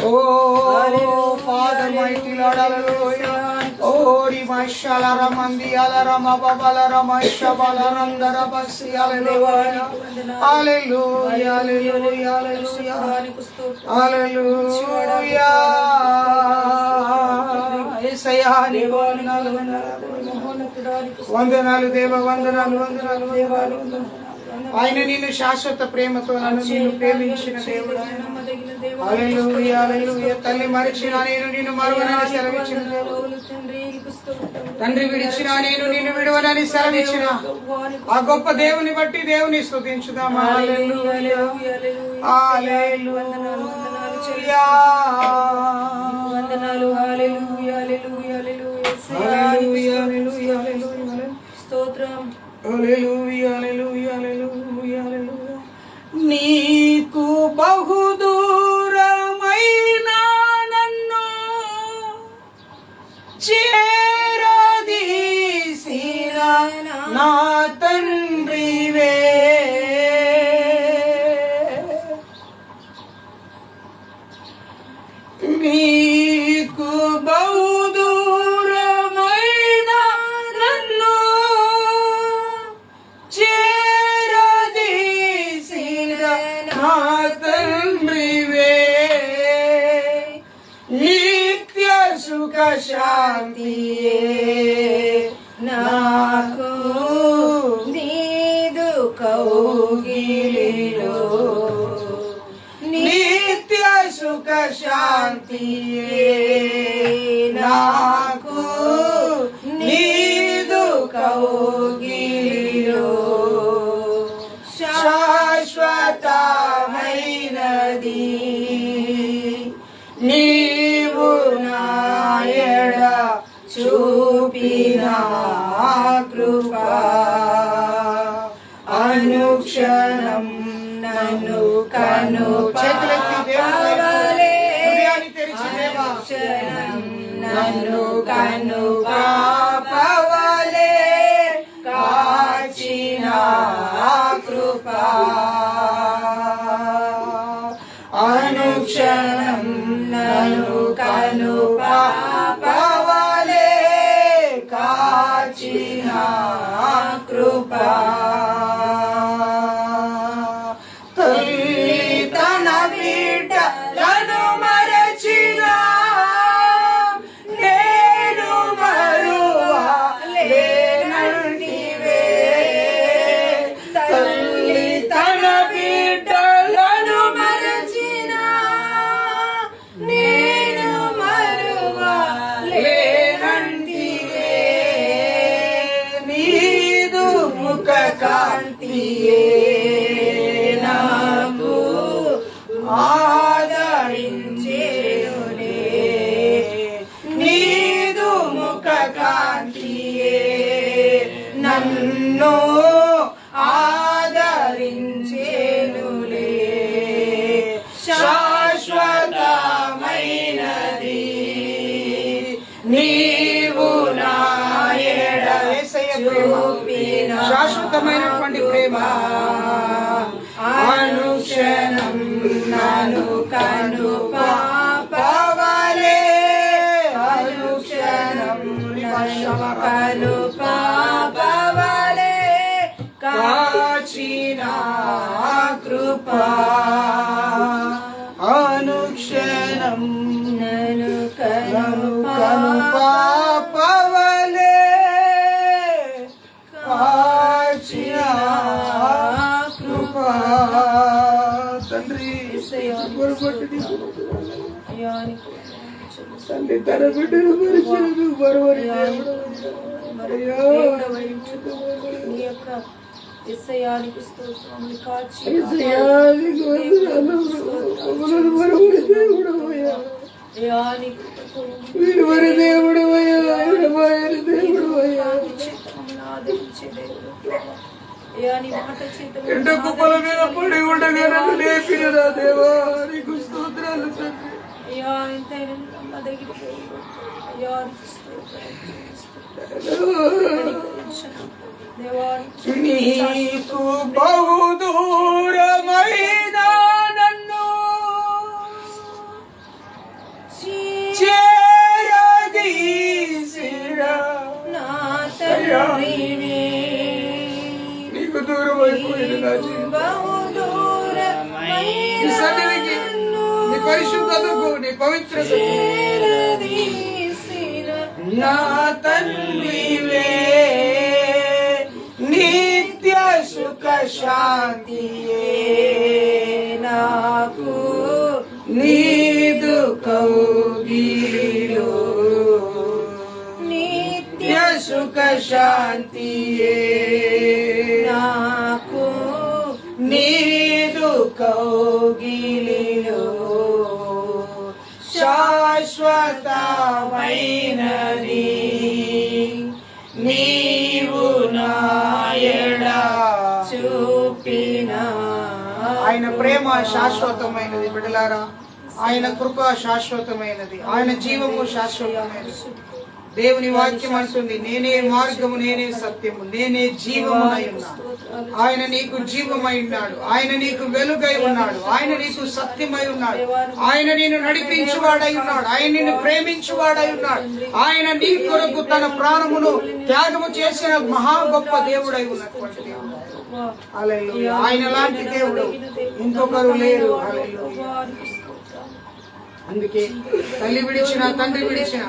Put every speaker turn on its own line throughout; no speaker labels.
Oh, Father, mighty Lord, hallelujah. Oh, Rimashala Ramandi, Alarama Babala Ramasha Balaranda Rabasi, hallelujah. Hallelujah, hallelujah, hallelujah. Hallelujah. Esayani వందనాలు దేవ వందనాలు వందనాలు వందనాలు. ఆయన నిన్ను శాశ్వత ప్రేమతో నన్ను నిన్ను ప్రేమించిన దేవుడు. హల్లెలూయా హల్లెలూయా. తల్లి మరిచిన నేను నిన్ను మరువనని సెలవిచ్చిన దేవుడు. తండ్రి విడిచిన నేను నిన్ను విడువనని సెలవిచ్చిన ఆ గొప్ప దేవుని బట్టి దేవుని స్తుతించుదాం. హల్లెలూయా హల్లెలూయా వందనాలు. హల్లెలూయా హల్లెలూయా హల్లెలూయా హల్లెలూయా హల్లెలూయా స్తోత్రం. హల్లెలూయా హల్లెలూయా హల్లెలూయా హల్లెలూయా. నీకు బహుదూరమైన నన్ను చేరదీసిన నా తండ్రివే, నీకు బహుదూరమైన నన్ను చేరదీసిన నా తండ్రివే, నిత్య సుఖ శాంతియే నాకు నీదు కౌగిలిలో, నిత్య సుఖ శాంతియే నాకు నీదు కౌగిలిలో, శాశ్వతమైనది నీవు నాయడ చూపిన కృపా, అనుక్షణం నన్ను కను పాపవలే, అనుక్షణం నన్ను కను పాపవలే కాచిన కృపా, అనుక్షణం నన్ను కను పాపవలే కాచిన కృపా. తల్లి తన బిడ్డలను మరచిన నేను మరువలేనంటివే, తల్లి తన బిడ్డలను మరచిన నేను మరువలేనంటివే, నీదు ముఖ కాంతియే నాకు ఆదరించేనులే, నీదు ముఖ కాంతియే నన్ను ఆదరించేనులే, శాశ్వతమైనది నీవు నాయడ చూపిన శాశ్వతమైనటువంటి ప్రేమ, అనుక్షణం నన్ను కను పాపవలే, అనుక్షణం కను పాపవలే కాచిన కృపా, అనుక్షణం నన్ను కను పాపవలే కాచిన కృపా. తండ్రి తండ్రి తన బిడ్డను మరిచినను మరువని దేవుడు, నీ యొక్క యేసయ్యానికి స్తోత్రం. కాచి యేసయ్యానికి వందనాలు. మరువని దేవుడు అయ్యా, విడువని దేవుడు అయ్యా, విడవని దేవుడు అయ్యా, ఆదరించే దేవుడు ఎండ కుప్పల మీద పడి ఉండగా నన్ను లేపిన నా దేవా నీకు స్తోత్రాలు తండ్రి. నీకు బహుదూరమైన నన్ను చేరదీసిన నా తండ్రిని. నీకు దూరమైపోయిన నా నీ సన్నిధికి, నీ పరిశుద్ధతకు, నీ పవిత్రతకు నా తండ్రివే. నిత్య సుఖ శాంతియే నాకు నీదు కౌగిలిలో. నిత్య సుఖ శాంతియే నాకు నీదు కౌగిలిలో. శాశ్వతమైనది నీవు నాయడా చూపిన. ఆయన ప్రేమ శాశ్వతమైనది బిడ్డలారా. ఆయన కృప శాశ్వతమైనది. ఆయన జీవము శాశ్వతమైనది. దేవుని వాక్యం అంటుంది, నేనే మార్గము, నేనే సత్యము, నేనే జీవమునై ఉన్నాను. ఆయన నీకు జీవమై ఉన్నాడు. ఆయన నీకు వెలుగై ఉన్నాడు. ఆయన నీకు సత్యమై ఉన్నాడు. ఆయన నిన్ను నడిపించువాడై ఉన్నాడు. ఆయన నిన్ను ప్రేమించువాడై ఉన్నాడు. ఆయన నీ కొరకు తన ప్రాణమును త్యాగము చేసిన మహా గొప్ప దేవుడై ఉన్నటువంటి దేవుడు. హల్లెలూయా. ఆయన లాంటి దేవుడు ఇంకొకరు లేరు. హల్లెలూయా. అందుకే తల్లి విడిచిన, తండ్రి విడిచిన,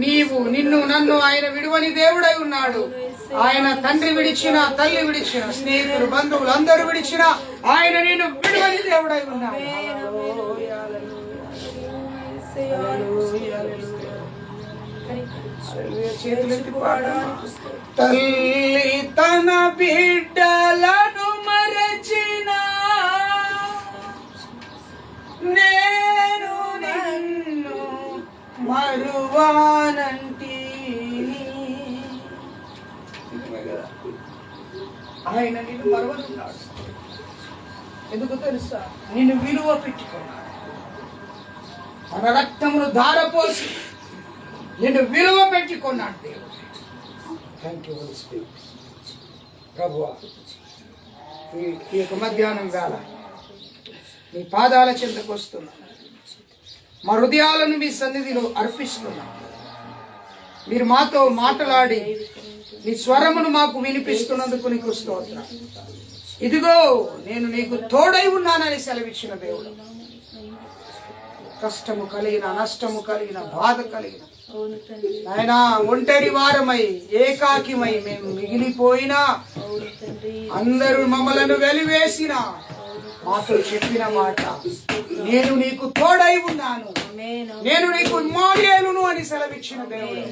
నీవు నిన్ను నన్ను ఆయన విడువని దేవుడై ఉన్నాడు. ఆయన తండ్రి విడిచిన, తల్లి విడిచిన, స్నేహితులు, బంధువులు అందరూ విడిచిన ఆయన నిన్ను విడువని దేవుడై ఉన్నాడు. చేతులెత్తి పాడాలి. తల్లి తన బిడ్డలను మరచిన నేను నిన్ను మరువానంటి. ఆయన నిన్ను మరువనున్నాడు. ఎందుకు తెలుసా? నిన్ను విలువ పెట్టుకున్నాడు. తన రక్తమును ధారపోసి నిన్ను విలువ పెట్టుకున్నాడు దేవుడు. Thank you holy spirit. ప్రభువా, ఈ యొక్క మధ్యాహ్నం వేళ మీ పాదాల చెంతకు వస్తున్నా. మా హృదయాలను మీ సన్నిధిలో అర్పిస్తున్నా. మీరు మాతో మాట్లాడి మీ స్వరమును మాకు వినిపిస్తున్నందుకు నీకు స్తోత్రం. ఇదిగో నేను నీకు తోడై ఉన్నానని సెలవిచ్చిన దేవుడు. కష్టము కలిగిన, నష్టము కలిగిన, బాధ కలిగిన, ఆయన ఒంటరి వారమై ఏకాకిమై మేము మిగిలిపోయినా, అందరూ మమ్మలను వెలివేసిన, మాతో చెప్పిన మాట, నేను నీకు తోడై ఉన్నాను, నేను నీకు ఇమ్మానుయేలును అని సెలవిచ్చిన దేవుడు.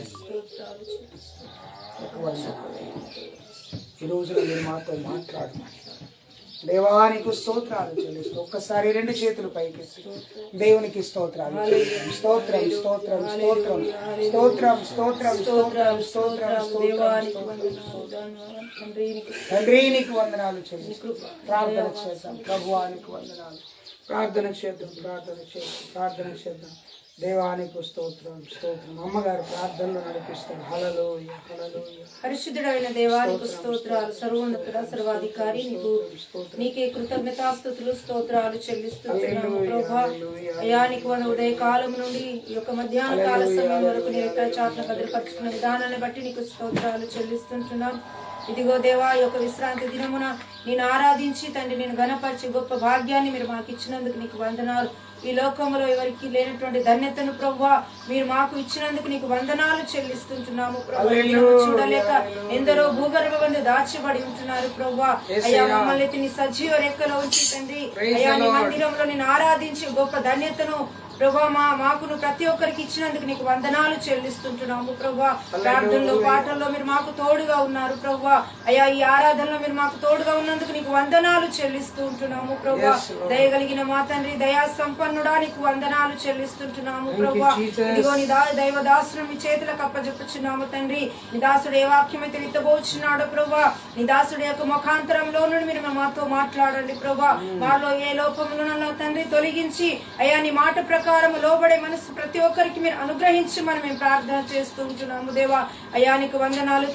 ఈ రోజున మీరు మాతో మాట్లాడమని దేవానికి స్తోత్రాలు చెల్లిస్తూ ఒక్కసారి రెండు చేతులు పైకి దేవునికి స్తోత్రాలు. స్తోత్రం స్తోత్రం స్తోత్రం స్తోత్రం స్తోత్రం స్తోత్రం స్తోత్రం తండ్రికి వందనాలు చెల్లిస్తూ ప్రార్థన చేద్దాం. ప్రభువానికి వందనాలు. ప్రార్థన చేద్దాం, ప్రార్థన చేద్దాం, ప్రార్థన చేద్దాం. దేవానికి స్తోత్రం స్తోత్రం. అమ్మగారు ప్రార్థనలు నడిపిస్తారు. హల్లెలూయా హల్లెలూయా.
పరిశుద్ధుడైన దేవానికి స్తోత్రాలు. సర్వోన్నతుడ, సర్వాధికారి నీకే కృతజ్ఞతాస్తుతులు స్తోత్రాలు చెల్లిస్తున్నాము ప్రభువా. అయానికి వంద ఉదయ కాలం నుండి ఈ యొక్క మధ్యాహ్న కాల సమయం వరకు నీ యొక్క చాట్ల భద్రపరుచుకున్న విధానాన్ని బట్టి నీకు స్తోత్రాలు చెల్లిస్తుంటున్నాం. ఇదిగో దేవా, ఈ యొక్క విశ్రాంతి దినమున నేను ఆరాధించి తండ్రి నేను ఘనపరిచి గొప్ప భాగ్యాన్ని మీరు మాకు ఇచ్చినందుకు నీకు వందనాలు. ఈ లోకంలో ఎవరికి లేనటువంటి ధన్యతను ప్రభువా మీరు మాకు ఇచ్చినందుకు నీకు వందనాలు చెల్లిస్తుంటున్నాము ప్రభువా. చూడలేక ఎందరో భూగర్భ బంధు దాచబడి ఉంటున్నారు ప్రభువా. అయ్యా, మమ్మల్ని నీ సజీవ రెక్కలో ఉంచి తండ్రి అయ్యా నీ మందిరంలో నేను ఆరాధించి గొప్ప ధన్యతను ప్రభా మాకును ప్రతి ఒక్కరికి ఇచ్చినందుకు నీకు వందనాలు చెల్లిస్తుంటున్నాము ప్రభా. ప్రార్థనలో పాటల్లో మీరు మాకు తోడుగా ఉన్నారు ప్రభా. అయ్యా ఈ ఆరాధనలో మీరు మాకు తోడుగా ఉన్నందుకు నీకు వందనాలు చెల్లిస్తూ ఉంటున్నాము ప్రభా. దయగలిగిన మా తండ్రి, దయా సంపన్నుడా నీకు వందనాలు చెల్లిస్తుంటున్నాము ప్రభా. ఇదిగో నీ దైవ దాసును మీ చేతులకు అప్పచెప్పుచున్నాము తండ్రి. నీ దాసుడు ఏ వాక్యం అయితే విత్తబోచున్నాడో ప్రభా, నీ దాసుడు యొక్క ముఖాంతరంలో నుండి మీరు మాతో మాట్లాడండి ప్రభా. మాలో ఏ లోపములను తండ్రి తొలగించి అయ్యా నీ మాట ప్రకారం లోబడే మనసు ప్రతి ఒక్కరికి మీరు అనుగ్రహించి మనం మేము ప్రార్థన చేస్తూ ఉంటున్నాము దేవా. అయ్యా నీకు వందనాలు,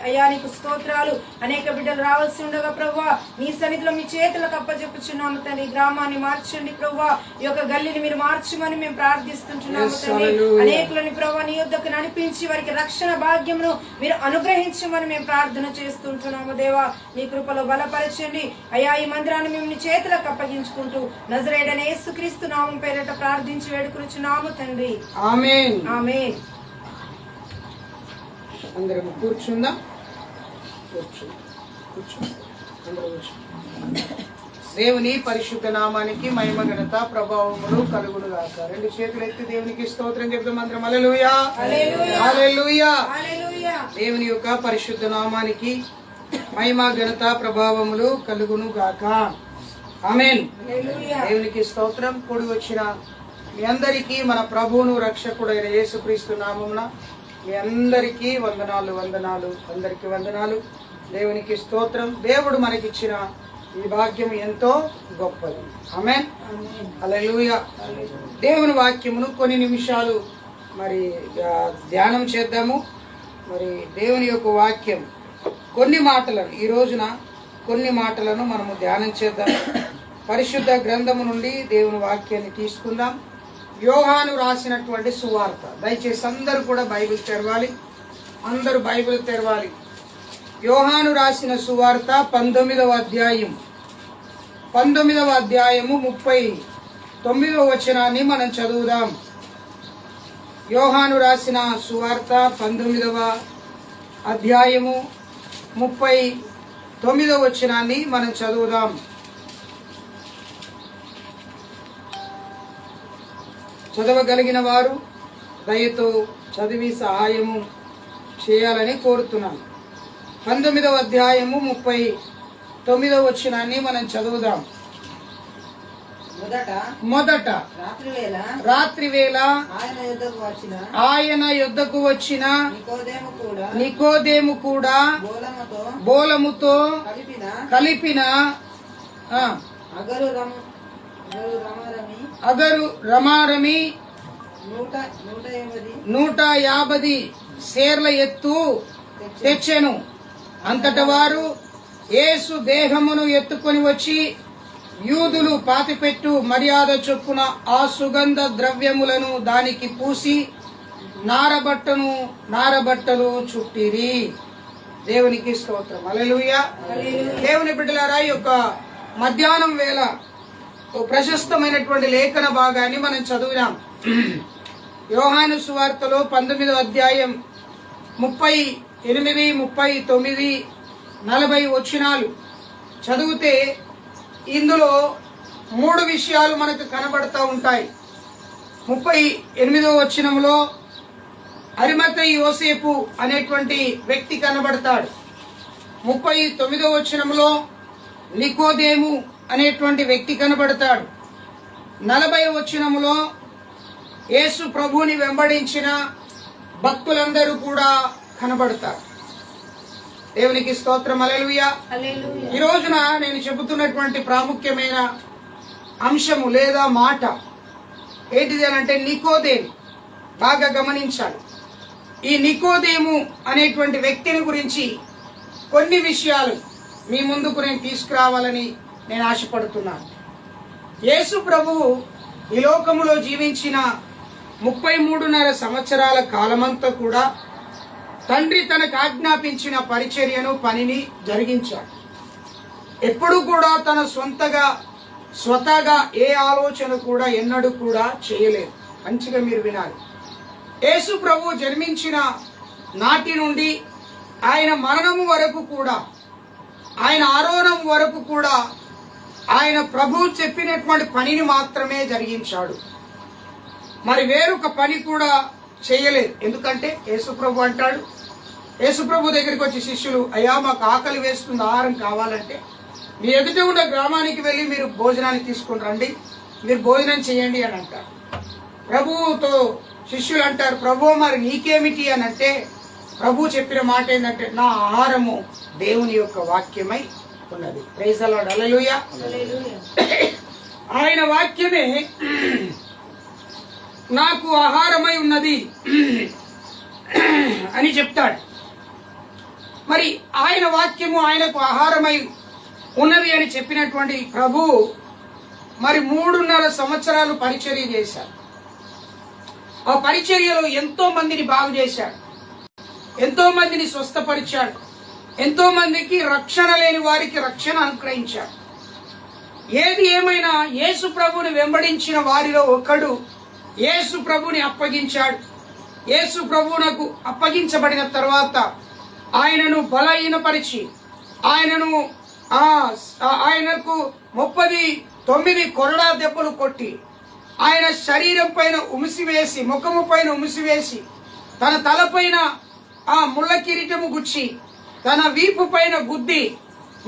అయ్యా నీకు స్తోత్రాలు. అనేక బిడ్డలు రావాల్సి ఉండగా ప్రభా నీ సన్నిధిలో మీ చేతులకు అప్పచెప్పుచున్నాము తండ్రి. గ్రామాన్ని మార్చండి ప్రభా, ఈ యొక్క గల్లీని మీరు మార్చమని మేము ప్రార్థిస్తుంటున్నాము తండ్రి. అనేకులని ప్రభా నీ యొద్దకు నడిపించి వారికి రక్షణ భాగ్యమును మీరు అనుగ్రహించమని మేము ప్రార్థన చేస్తుంటున్నాము దేవా. నీ కృపలో బలపరచండి అయ్యా. ఈ మందిరాన్ని మేము నీ చేతులకు అప్పగించుకుంటూ నజరేయుడైన యేసుక్రీస్తు నామం పేరిట ప్రార్థించి వేడుకొనుచున్నాము తండ్రి.
ఆమేన్.
ఆమేన్.
అందరం కూర్చుందాం. దేవుని పరిశుద్ధ నామానికి మహిమ ఘనత ప్రభావములు కలుగును గాక. రెండు చేతులు ఎత్తి దేవునికి స్తోత్రం చెప్తాం అందరం. హల్లెలూయా, హల్లెలూయా. దేవుని యొక్క పరిశుద్ధ నామానికి మహిమ ఘనత ప్రభావములు కలుగును గాక. ఆమేన్. దేవునికి స్తోత్రం. కూడి వచ్చిన మీ అందరికీ మన ప్రభువును రక్షకుడైన యేసుక్రీస్తు నామమున మీ అందరికీ వందనాలు, అందరికీ వందనాలు. దేవునికి స్తోత్రం. దేవుడు మనకిచ్చిన ఈ భాగ్యం ఎంతో గొప్పది. ఆమేన్. హల్లెలూయా. దేవుని వాక్యమును కొన్ని నిమిషాలు మరి ధ్యానం చేద్దాము. మరి దేవుని యొక్క వాక్యం కొన్ని మాటలను ఈ రోజున కొన్ని మాటలను మనము ధ్యానం చేద్దాం. పరిశుద్ధ గ్రంథము నుండి దేవుని వాక్యాన్ని తీసుకుందాం. యోహాను రాసినటువంటి సువార్త. దయచేసి అందరూ కూడా బైబిల్ తెరవాలి. అందరూ బైబిల్ తెరవాలి. యోహాను రాసిన సువార్త 19వ అధ్యాయం 39వ వచనాన్ని మనం చదువుదాం. యోహాను రాసిన సువార్త 19వ అధ్యాయము 39వ వచనాన్ని మనం చదువుదాం. చదవగలిగిన వారు దయతో చదివి సహాయము చేయాలని కోరుతున్నాను. 19వ అధ్యాయము 39వ వచనాన్ని మనం చదువుదాం. మొదట రాత్రివేళ ఆయన యొద్దకు వచ్చిన నికోదేము కూడా బోలముతో కలిపిన అగరు రమారమి 150 సేర్ల ఎత్తు తెచ్చెను. అంతట వారు యేసు దేహమును ఎత్తుకొని వచ్చి యూదులు పాతిపెట్టు మర్యాద చొప్పున ఆ సుగంధ ద్రవ్యములను దానికి పూసి నారబట్టలు చుట్టిరి. దేవునికి స్తోత్రం. హల్లెలూయా. దేవుని బిడ్డలారా, ఈ యొక్క మధ్యాహ్నం వేళ ప్రశస్తమైనటువంటి లేఖన భాగాన్ని మనం చదివినాం. యోహాను సువార్తలో 19వ అధ్యాయం 38, 39, 40 వచనాలు చదివితే ఇందులో 3 విషయాలు మనకు కనబడతా ఉంటాయి. 38వ వచనంలో అరిమతయి యోసేపు అనేటువంటి వ్యక్తి కనబడతాడు. 39వ వచనంలో నికోదేము అనేటువంటి వ్యక్తి కనబడతాడు. 40వ వచనంలో యేసు ప్రభువుని వెంబడించిన భక్తులందరూ కూడా కనబడతారు. దేవునికి స్తోత్రం. హల్లెలూయా. ఈ రోజున నేను చెబుతున్నటువంటి ప్రాముఖ్యమైన అంశము లేదా మాట ఏంటిది అంటే నికోదేము. బాగా గమనించాలి. ఈ నికోదేము అనేటువంటి వ్యక్తిని గురించి కొన్ని విషయాలు మీ ముందుకు నేను తీసుకురావాలని నేను ఆశపడుతున్నాను. యేసు ప్రభువు ఈ లోకములో జీవించిన 33.5 సంవత్సరాల కాలమంతా కూడా తండ్రి తనకు ఆజ్ఞాపించిన పరిచర్యను పనిని జరిగించాడు. ఎప్పుడు కూడా తన స్వతగా ఏ ఆలోచన కూడా ఎన్నడూ కూడా చేయలేదు. మంచిగా మీరు వినాలి. యేసు ప్రభు జన్మించిన నాటి నుండి ఆయన మరణము వరకు కూడా, ఆయన ఆరోహణం వరకు కూడా ఆయన ప్రభువు చెప్పినటువంటి పనిని మాత్రమే జరిగించాడు. మరి వేరొక పని కూడా చేయలేదు. ఎందుకంటే యేసుప్రభు అంటాడు, యేసుప్రభు దగ్గరికి వచ్చి శిష్యులు, అయ్యా మాకు ఆకలి వేస్తుంది, ఆహారం కావాలంటే మీ ఎదుట ఉన్న గ్రామానికి వెళ్ళి మీరు భోజనాన్ని తీసుకుని రండి, మీరు భోజనం చేయండి అని అంటారు. ప్రభువుతో శిష్యులు అంటారు, ప్రభు మరి నీకేమిటి అని అంటే ప్రభు చెప్పిన మాట ఏంటంటే, నా ఆహారము దేవుని యొక్క వాక్యమై ఉన్నది. ప్రైజ్ ది లార్డ్, హల్లెలూయా. ఆయన వాక్యమే నాకు ఆహారమై ఉన్నది అని చెప్తాడు. మరి ఆయన వాక్యము ఆయనకు ఆహారమై ఉన్నది అని చెప్పినటువంటి ప్రభు మరి 3.5 సంవత్సరాలు పరిచర్య చేశాడు. ఆ పరిచర్యలో ఎంతో మందిని బాగు చేశాడు, ఎంతో మందిని స్వస్థపరిచాడు, ఎంతో మందికి రక్షణ లేని వారికి రక్షణ అనుగ్రహించాడు. ఏది ఏమైనా యేసు ప్రభుని వెంబడించిన వారిలో ఒకడు యేసు ప్రభుని అప్పగించాడు. యేసు ప్రభువునకు అప్పగించబడిన తర్వాత ఆయనను బలహీనపరిచి ఆయనకు 39 కొరడా దెబ్బలు కొట్టి ఆయన శరీరం పైన ఉమిసివేసి, ముఖము పైన ఉమిసివేసి, తన తలపైన ఆ ముళ్ళ కిరీటము గుచ్చి, తన వీపు పైన గుద్ది,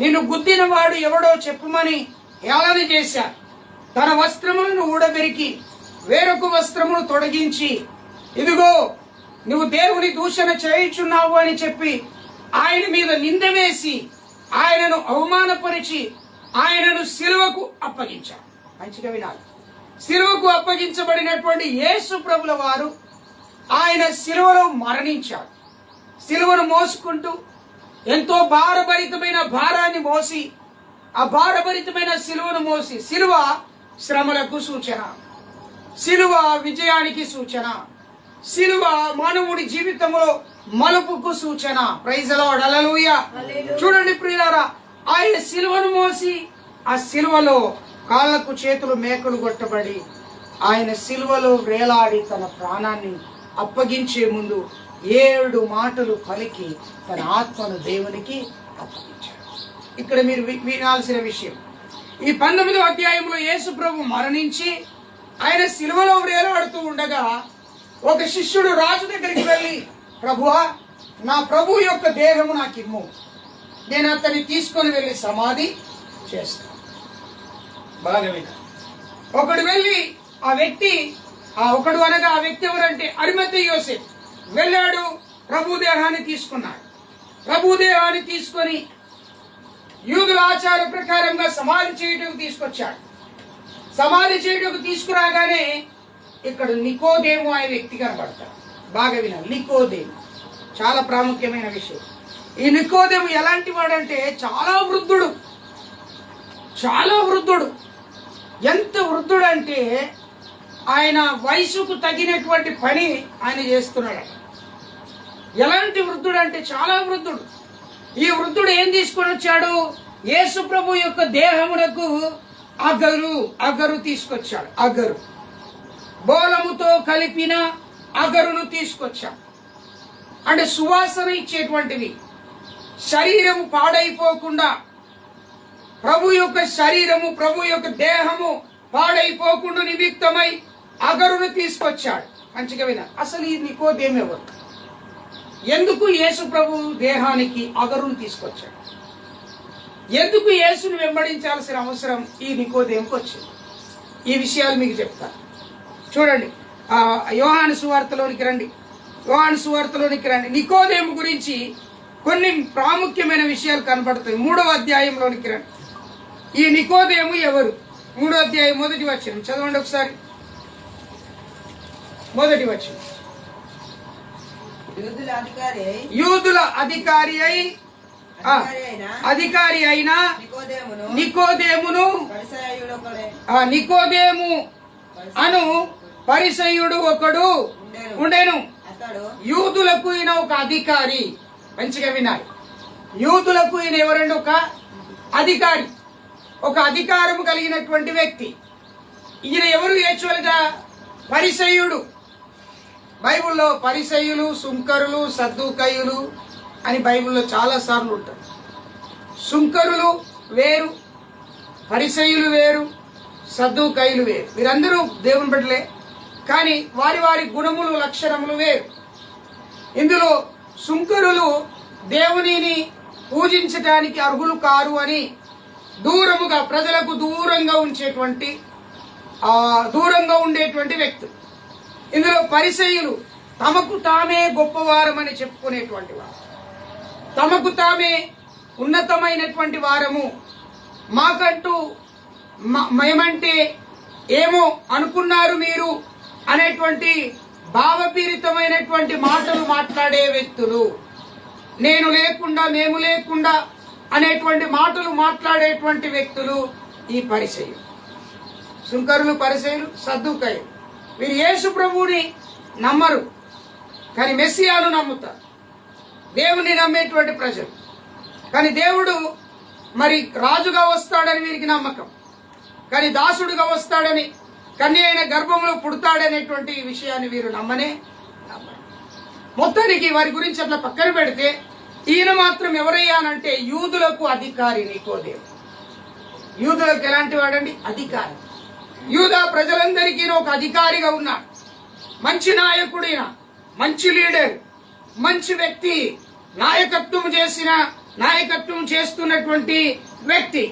నిన్ను గుద్దిన వాడు ఎవడో చెప్పుమని హేళన చేశారు. తన వస్త్రములను ఊడబెరికి వేరొక వస్త్రమును తొలగించి, ఇదిగో నువ్వు దేవుని దూషణ చేయుచున్నావు అని చెప్పి ఆయన మీద నింద వేసి, ఆయనను అవమానపరిచి ఆయనను సిలువకు అప్పగించారు. మంచిగా వినాలి. సిలువకు అప్పగించబడినటువంటి యేసు ప్రభుల వారు ఆయన సిలువలో మరణించాడు. సిలువను మోసుకుంటూ ఎంతో భారభరితమైన భారాన్ని మోసి, ఆ భారభరితమైన సిలువను మోసి, సిలువ శ్రమలకు సూచన, సిలువ విజయానికి సూచన, సిలువ మానవుడి జీవితంలో మలుపుకు సూచన. ప్రైజ్ ది లార్డ్, హల్లెలూయా. చూడండి ప్రియులారా, ఆయన సిలువను మోసి ఆ సిలువలో కాళ్ళకు చేతులు మేకులు కొట్టబడి ఆయన సిలువలో వేలాడి తన ప్రాణాన్ని అప్పగించే ముందు 7 మాటలు పలికి తన ఆత్మను దేవునికి అప్పగించాడు. ఇక్కడ మీరు వినాల్సిన విషయం, ఈ 19వ అధ్యాయంలో యేసు ప్రభు మరణించి ఆయన సిలువలో వేలాడుతూ ఉండగా ఒక శిష్యుడు రాజు దగ్గరికి వెళ్ళి, ప్రభువా, నా ప్రభు యొక్క దేహము నాకు ఇమ్ము, నేను అతన్ని తీసుకొని వెళ్ళి సమాధి చేస్తాను. బాగా విన్నా. ఒకడు వెళ్ళి ఆ వ్యక్తి ఎవరంటే అరిమత్తయి యోసేపు వెళ్ళాడు, ప్రభు దేహాన్ని తీసుకున్నాడు. ప్రభు దేహాన్ని తీసుకొని యూదుల ఆచార ప్రకారంగా సమాధి చేయుటకు తీసుకొచ్చాడు. సమాధి చేయుటకు తీసుకురాగానే ఇక్కడ నికోదేము అనే వ్యక్తి కనబడతాడు. బాగా వినాలి, నికోదేము చాలా ప్రాముఖ్యమైన విషయం. ఈ నికోదేము ఎలాంటి వాడంటే చాలా వృద్ధుడు. ఎంత వృద్ధుడు అంటే ఆయన వయసుకు తగినటువంటి పని ఆయన చేస్తున్నాడు. ఎలాంటి వృద్ధుడు అంటే చాలా వృద్ధుడు. ఈ వృద్ధుడు ఏం తీసుకొని వచ్చాడు? యేసు ప్రభు యొక్క దేహమునకు అగరు తీసుకొచ్చాడు. అగరు, బోలముతో కలిపిన అగరును తీసుకొచ్చాడు. అంటే సువాసన ఇచ్చేటువంటివి, శరీరము పాడైపోకుండా, ప్రభు యొక్క శరీరము, ప్రభు యొక్క దేహము పాడైపోకుండా నిమిత్తమై అగరును తీసుకొచ్చాడు. మంచిగా వినా. అసలు ఈ నికోదేము ఎవరు? ఎందుకు యేసు ప్రభు దేహానికి అగరును తీసుకొచ్చాడు? ఎందుకు యేసును వెంబడించాల్సిన అవసరం ఈ నికోదేముకు వచ్చింది? ఈ విషయాలు మీకు చెప్తాను. చూడండి, యోహాను సువార్తలోనికి రండి. నికోదేము గురించి కొన్ని ప్రాముఖ్యమైన విషయాలు కనబడతాయి. 3వ అధ్యాయంలోనికి రండి. ఈ నికోదేము ఎవరు? 3వ అధ్యాయం 1వ వచనం చదవండి ఒకసారి. 1వ వచనం. యూదుల అధికారి అయిన నికోదేమును అను పరిసయ్యుడు ఒకడు ఉండెను. యూదులకు ఈయన ఒక అధికారి. మంచిగా వినాలి. యూదులకు ఈయన ఎవరండి? ఒక అధికారి, ఒక అధికారము కలిగినటువంటి వ్యక్తి. ఈయన ఎవరు? యాక్చువల్గా పరిసయ్యుడు. బైబిల్లో పరిసయ్యులు, సుంకరులు, సద్దూకయ్యులు అని బైబిల్లో చాలా సార్లు ఉంటారు. సుంకరులు వేరు, పరిసయ్యులు వేరు, సద్దూకయ్యులు వేరు. వీరందరూ దేవుని బిడ్డలే. కానీ వారి వారి గుణములు లక్షణములు వేరు. ఇందులో సుంకరులు దేవునిని పూజించటానికి అర్హులు కారు అని దూరముగా ప్రజలకు దూరంగా ఉండేటువంటి వ్యక్తులు. ఇందులో పరిసయ్యులు తమకు తామే గొప్పవారమని చెప్పుకునేటువంటి వారు, తమకు తామే ఉన్నతమైనటువంటి వారము, మాకంటూ మేమంటే ఏమో అనుకున్నారు మీరు అనేటువంటి భావపీరితమైనటువంటి మాటలు మాట్లాడే వ్యక్తులు, నేను లేకుండా మేము లేకుండా అనేటువంటి మాటలు మాట్లాడేటువంటి వ్యక్తులు ఈ పరిసయ్యులు. సుంకరులు, పరిసయ్యులు, సద్దూకయ్యులు వీరు యేసు ప్రభువుని నమ్మరు, కానీ మెస్సియాను నమ్ముతారు. దేవుని నమ్మేటువంటి ప్రజలు. కానీ దేవుడు మరి రాజుగా వస్తాడని వీరికి నమ్మకం, కానీ దాసుడుగా వస్తాడని, కన్య అయిన గర్భంలో పుడతాడనేటువంటి విషయాన్ని వీరు నమ్మరు. మొత్తానికి వారి గురించి అట్లా పక్కన పెడితే ఈయన మాత్రం ఎవరయ్యానంటే యూదులకు అధికారి నికోదేము. యూదులకు ఎలాంటి వాడండి? అధికారి. యూదా ప్రజలందరికీ ఒక అధికారిగా ఉన్నాడు. మంచి నాయకుడిన, మంచి లీడర్, మంచి వ్యక్తి, నాయకత్వం చేస్తున్నటువంటి వ్యక్తి.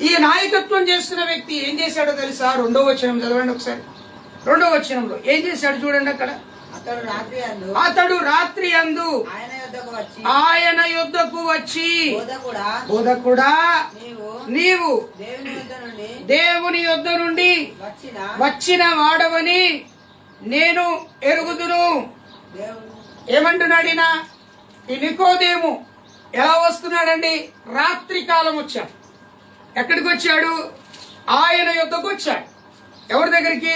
ఈ నాయకత్వం చేస్తున్న వ్యక్తి ఏం చేశాడో తెలుసా? 2వ వచనం చదవండి ఒకసారి. 2వ వచనంలో ఏం చేశాడు చూడండి. అక్కడ అతడు రాత్రి అందు ఆయన యొద్దకు వచ్చి, బోధకుడా నీవు దేవుని యొద్ద నుండి వచ్చిన వాడవని నేను ఎరుగుదును. ఏమంటున్నాడు ఈయన? ఈ నికోదేము ఎలా వస్తున్నాడండి? రాత్రి కాలం వచ్చాడు. ఎక్కడికి వచ్చాడు? ఆయన యొద్దకు వచ్చాడు. ఎవరి దగ్గరికి?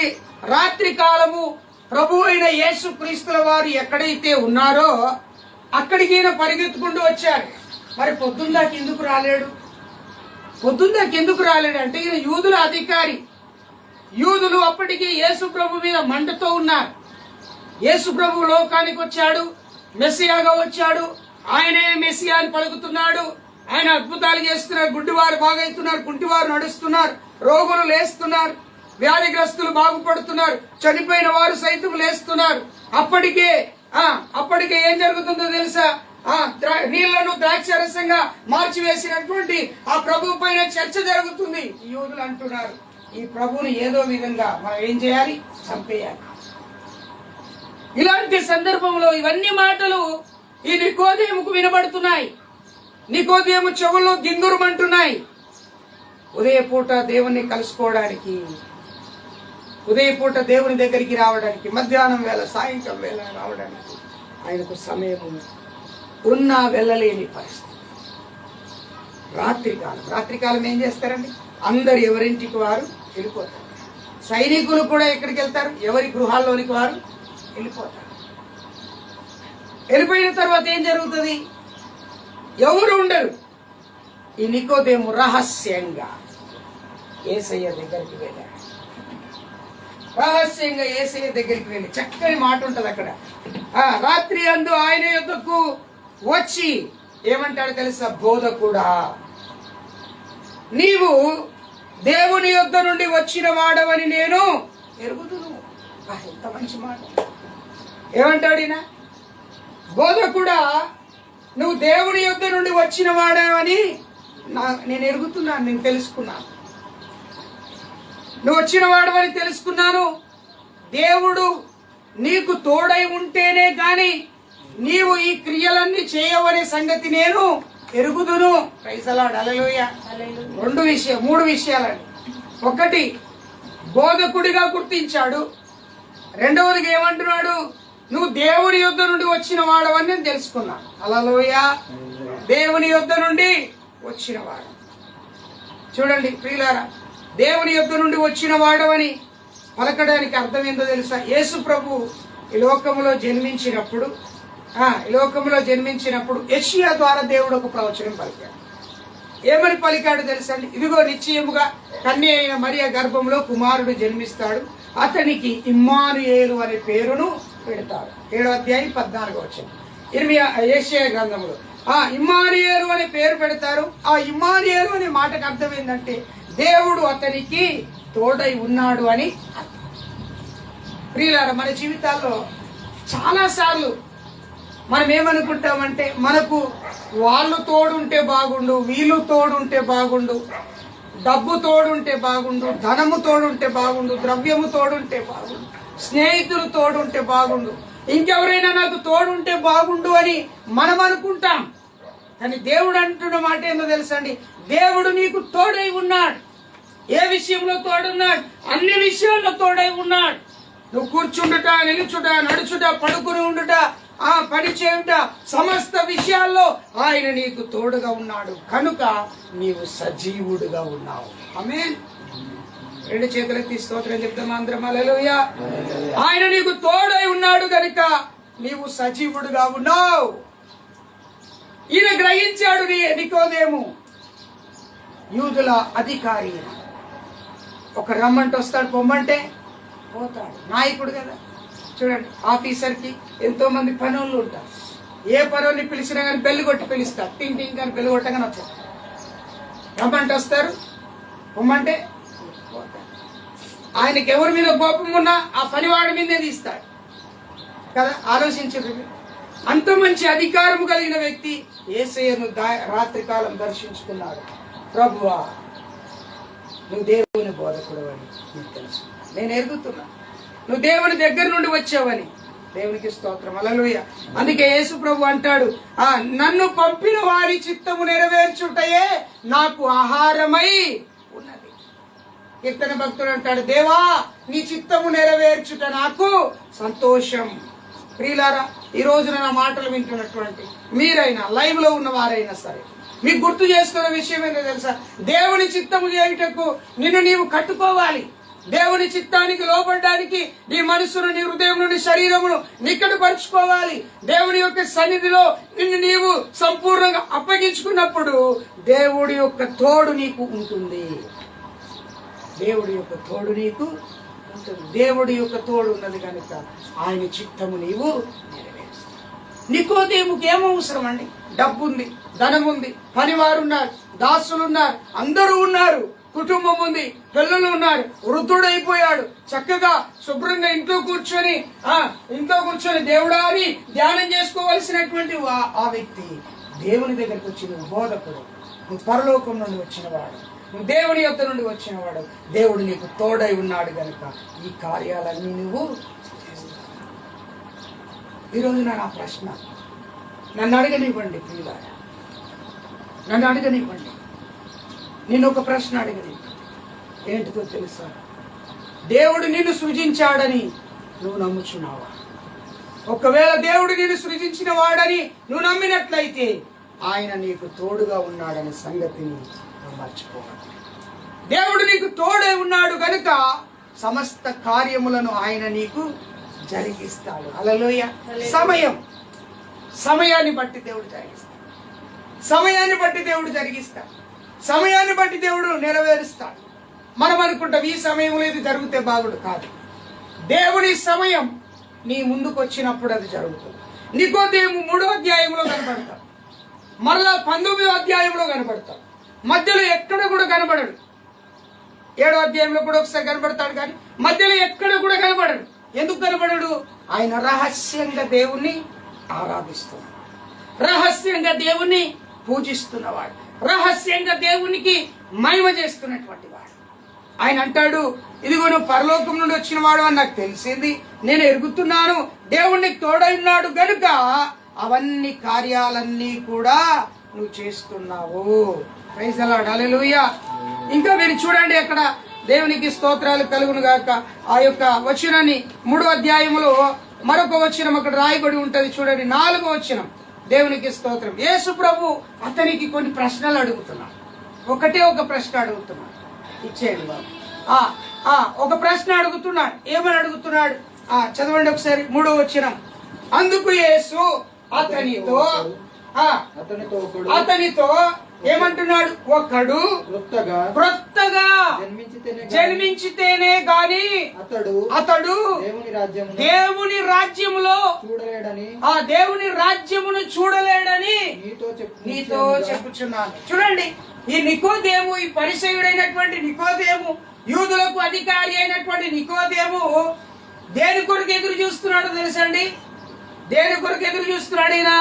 రాత్రి కాలము ప్రభు అయిన యేసు క్రీస్తుల వారు ఎక్కడైతే ఉన్నారో అక్కడికి ఈయన పరిగెత్తుకుంటూ వచ్చారు. మరి పొద్దుందాకి ఎందుకు రాలేడు? అంటే ఈయన యూదుల అధికారి. యూదులు అప్పటికి యేసు ప్రభు మీద మంటతో ఉన్నారు. యేసు ప్రభు లోకానికి వచ్చాడు, మెస్సియాగా వచ్చాడు, ఆయనే మెస్సియా అని పలుకుతున్నాడు. ఆయన అద్భుతాలు చేస్తున్నారు. గుడ్డివారు బాగైతున్నారు, కుంటివారు నడుస్తున్నారు, రోగులు లేస్తున్నారు, వ్యాధిగ్రస్తులు బాగుపడుతున్నారు, చనిపోయిన వారు సైతం లేస్తున్నారు. అప్పటికే ఏం జరుగుతుందో తెలుసా? నీళ్లను ద్రాక్షరసంగా మార్చివేసినటువంటి ఆ ప్రభు పైన చర్చ జరుగుతుంది. యూదులు అంటున్నారు, ఈ ప్రభువుని ఏదో విధంగా మనం ఏం చేయాలి? చంపేయాలి. ఇలాంటి సందర్భంలో ఇవన్నీ మాటలు ఈ నికోదేముకు వినబడుతున్నాయి. నికోదేము చెవుల్లో గింగురుమంటున్నాయి. ఉదయపూట దేవుణ్ణి కలుసుకోవడానికి, ఉదయపూట దేవుని దగ్గరికి రావడానికి, మధ్యాహ్నం వేళ, సాయంకాలం వేళ రావడానికి ఆయనకు సమయం ఉన్నా వెళ్ళలేని పరిస్థితి. రాత్రికాలం ఏం చేస్తారండి? అందరు ఎవరింటికి వారు వెళ్ళిపోతారు. సైనికులు కూడా ఎక్కడికి వెళ్తారు? ఎవరి గృహాల్లోనికి వారు వెళ్ళిపోతారు. వెళ్ళిపోయిన తర్వాత ఏం జరుగుతుంది? ఎవరు ఉండరు. ఈ నికోదేము రహస్యంగా యేసయ్య దగ్గరికి వెళ్ళాడు. చక్కని మాట ఉంటది అక్కడ. రాత్రి అందు ఆయన యొద్దకు వచ్చి ఏమంటాడు తెలుసా? బోధకుడా నీవు దేవుని యొద్ద నుండి వచ్చిన వాడవని నేను ఎరుగుదును. ఎంత మంచి మాట. ఏమంటాడు ఈయన? బోధకుడా నువ్వు దేవుని యొద్ద నుండి వచ్చిన వాడవని నేను ఎరుగుతున్నాను, నేను తెలుసుకున్నాను. నువ్వు వచ్చిన వాడవని తెలుసుకున్నాను. దేవుడు నీకు తోడై ఉంటేనే గాని నీవు ఈ క్రియలన్నీ చేయవనే సంగతి నేను ఎరుగుదును. Praise the Lord. హల్లెలూయా. 3 విషయాలండి. ఒకటి, బోధకుడిగా గుర్తించాడు. రెండవదిగా ఏమంటున్నాడు? నువ్వు దేవుని యొద్ద నుండి వచ్చిన వాడవని నేను తెలుసుకున్నాను. హల్లెలూయా. దేవుని యొద్ద నుండి వచ్చిన వాడు. చూడండి ప్రియులారా, దేవుని యొద్ద నుండి వచ్చిన వాడవని పలకడానికి అర్థం ఏందో తెలుసా? యేసు ప్రభు ఈ లోకంలో జన్మించినప్పుడు యెషయా ద్వారా దేవుడు ఒక ప్రవచనం పలికాడు. ఏమని పలికాడు తెలుసండి? ఇదిగో నిశ్చయముగా కన్య అయిన మరియ గర్భంలో కుమారుడు జన్మిస్తాడు, అతనికి ఇమ్మానుయేలు అనే పేరును పెడతాడు. 7వ అధ్యాయం 14వ వచనం యెషయా గ్రంథంలో ఇమ్మానుయేలు అనే పేరు పెడతారు. ఆ ఇమ్మానుయేలు అనే మాటకు అర్థం ఏంటంటే దేవుడు అతనికి తోడై ఉన్నాడు అని. ప్రియులారా, మన జీవితాల్లో చాలాసార్లు మనం ఏమనుకుంటామంటే, మనకు వాళ్ళు తోడుంటే బాగుండు, వీళ్ళు తోడుంటే బాగుండు, డబ్బు తోడుంటే బాగుండు, ధనము తోడుంటే బాగుండు, ద్రవ్యము తోడుంటే బాగుండు, స్నేహితులు తోడుంటే బాగుండు, ఇంకెవరైనా నాకు తోడుంటే బాగుండు అని మనం అనుకుంటాం. కానీ దేవుడు అంటున్న మాట ఏందో తెలుసండి, దేవుడు నీకు తోడై ఉన్నాడు. ఏ విషయంలో తోడున్నాడు? అన్ని విషయాల్లో తోడై ఉన్నాడు. నువ్వు కూర్చుండుట, నిలుచుట, నడుచుట, పడుకుని ఉండుట, పని చేయుట, సమస్త విషయాల్లో ఆయన నీకు తోడుగా ఉన్నాడు కనుక నీవు సజీవుడుగా ఉన్నావు. ఆమేన్. రెండు చేతులెత్తి స్తోత్రం చెప్తాం అందరం. హల్లెలూయా. ఆయన నీకు తోడై ఉన్నాడు కనుక నీవు సజీవుడుగా ఉన్నావు. ఈయన గ్రహించాడు. నికోదేము యూదుల అధికారి, ఒక రమ్మంటే వస్తాడు, పొమ్మంటే పోతాడు. నాయకుడు కదా. చూడండి, ఆఫీసర్కి ఎంతో మంది పనులు ఉంటారు. ఏ పనుల్ని పిలిచినా కానీ బెల్లు కొట్టి పిలుస్తారు. టింగ్ టింగ్ కానీ బెల్లు కొట్టగానే వచ్చారు. రమ్మంటే వస్తారు, పొమ్మంటే పోతారు. ఆయనకి ఎవరి మీద కోపం ఉన్నా ఆ పనివాడి మీదే తీస్తాడు కదా. ఆలోచించరు. అంత మంచి అధికారము కలిగిన వ్యక్తి యేసయ్యను రాత్రి కాలం దర్శించుకున్నాడు. ప్రభువా, నువ్వు దేవుని బోధకుడు అని నీకు తెలుసు, నేను ఎరుగుతున్నా, నువ్వు దేవుని దగ్గర నుండి వచ్చావని. దేవునికి స్తోత్రం. హల్లెలూయా. అందుకే యేసు ప్రభు అంటాడు, నన్ను పంపిన వారి చిత్తము నెరవేర్చుటయే నాకు ఆహారమై ఉన్నది. కీర్తన భక్తుడు అంటాడు, దేవా నీ చిత్తము నెరవేర్చుట నాకు సంతోషం. ప్రియులారా, ఈ రోజున నా మాటలు వింటున్నటువంటి మీరైనా, లైవ్ లో ఉన్న వారైనా సరే, మీకు గుర్తు చేస్తున్న విషయం ఏంటో తెలుసా? దేవుని చిత్తము చేయుటకు నిన్ను నీవు కట్టుకోవాలి. దేవుని చిత్తానికి లోపడడానికి నీ మనసును, నీ హృదయం నుండి శరీరమును నిక్కడుపరుచుకోవాలి. దేవుని యొక్క సన్నిధిలో నిన్ను నీవు సంపూర్ణంగా అప్పగించుకున్నప్పుడు దేవుడి యొక్క తోడు నీకు ఉంటుంది. దేవుడి యొక్క తోడు నీకు ఉంటుంది. దేవుడి యొక్క తోడు ఉన్నది కనుక ఆయన చిత్తము నీవు నెరవేరుస్తావు. నికోదేముకి ఏమవసరం అండి? డబ్బు ఉంది, ధనం ఉంది, పనివారు ఉన్నారు, దాసులు ఉన్నారు, అందరూ ఉన్నారు, కుటుంబం ఉంది, పిల్లలు ఉన్నారు, వృద్ధుడైపోయాడు. చక్కగా శుభ్రంగా ఇంట్లో కూర్చొని దేవుడా అని ధ్యానం చేసుకోవలసినటువంటి ఆ వ్యక్తి దేవుని దగ్గరికి వచ్చిన బోధకుడు. నువ్వు పరలోకం నుండి వచ్చినవాడు, నువ్వు దేవుని యొద్ద నుండి వచ్చినవాడు. దేవుడు నీకు తోడై ఉన్నాడు కనుక ఈ కార్యాలన్నీ నువ్వు చేస్తావు. ఈరోజు నా ప్రశ్న, నన్ను అడగనివ్వండి ప్రియులారా, నన్ను అడగనివ్వండి. నేను ఒక ప్రశ్న అడిగని, ఏంటిదో తెలుసా? దేవుడు నిన్ను సృజించాడని నువ్వు నమ్ముచున్నావా? ఒకవేళ దేవుడు నిన్ను సృజించిన వాడని నువ్వు నమ్మినట్లయితే ఆయన నీకు తోడుగా ఉన్నాడనే సంగతిని నువ్వు మర్చిపోవాలి. దేవుడు నీకు తోడే ఉన్నాడు కనుక సమస్త కార్యములను ఆయన నీకు జరిగిస్తాడు. హల్లెలూయా. సమయాన్ని బట్టి దేవుడు జరిగిస్తాడు. సమయాన్ని బట్టి దేవుడు జరిగిస్తాడు. సమయాన్ని బట్టి దేవుడు నెరవేరుస్తాడు. మనం అనుకుంటాం ఈ సమయంలో ఇది జరిగితే బాగుడు. కాదు, దేవుని సమయం నీ ముందుకు వచ్చినప్పుడు అది జరుగుతుంది. నికోదేము 3వ అధ్యాయంలో కనబడతాడు, మరలా 19వ అధ్యాయంలో కనబడతాడు, మధ్యలో ఎక్కడ కూడా కనబడడు. 7వ అధ్యాయంలో కూడా ఒకసారి కనబడతాడు, కానీ మధ్యలో ఎక్కడ కూడా కనబడడు. ఎందుకు కనబడడు? ఆయన రహస్యంగా దేవుణ్ణి ఆరాధిస్తున్నాడు, రహస్యంగా దేవుణ్ణి పూజిస్తున్నవాడు, రహస్యంగా దేవునికి మహిమ చేస్తున్నటువంటి వాడు. ఆయన అంటాడు, ఇదిగో నువ్వు పరలోకం నుండి వచ్చిన వాడు అని నాకు తెలిసింది, నేను ఎరుగుతున్నాను, దేవునికి తోడై ఉన్నాడు గనుక అవన్నీ కార్యాలన్నీ కూడా నువ్వు చేస్తున్నావు. Praise the Lord. హల్లెలూయా. ఇంకా మీరు చూడండి, అక్కడ దేవునికి స్తోత్రాలు కలుగును గాక. ఆ యొక్క వచనాన్ని 3వ అధ్యాయంలో మరొక వచనం అక్కడ రాయబడి ఉంటది. చూడండి, 4వ వచనం. దేవునికి స్తోత్రం. యేసు ప్రభు అతనికి కొన్ని ప్రశ్నలు అడుగుతున్నాడు. ఒక ప్రశ్న అడుగుతున్నాడు. ఇచ్చేయండి బాబు. ఒక ప్రశ్న అడుగుతున్నాడు. ఏమని అడుగుతున్నాడు? చదవండి ఒకసారి 3వ వచనం. అందుకు యేసు అతనితో ఏమంటున్నాడు? ఒకడు క్రొత్తగా జన్మించితేనే గాని అతడు దేవుని రాజ్యములో దేవుని రాజ్యమును చూడలేడని నీతో చెప్పుచున్నాను. చూడండి, ఈ నికోదేము, ఈ పరిసయుడైనటువంటి నికోదేము, యూదులకు అధికారి అయినటువంటి నికోదేము దేని కొరకు ఎదురు చూస్తున్నాడో తెలుసండి? దేని కొరకు ఎదురు చూస్తున్నాడు? ఈయన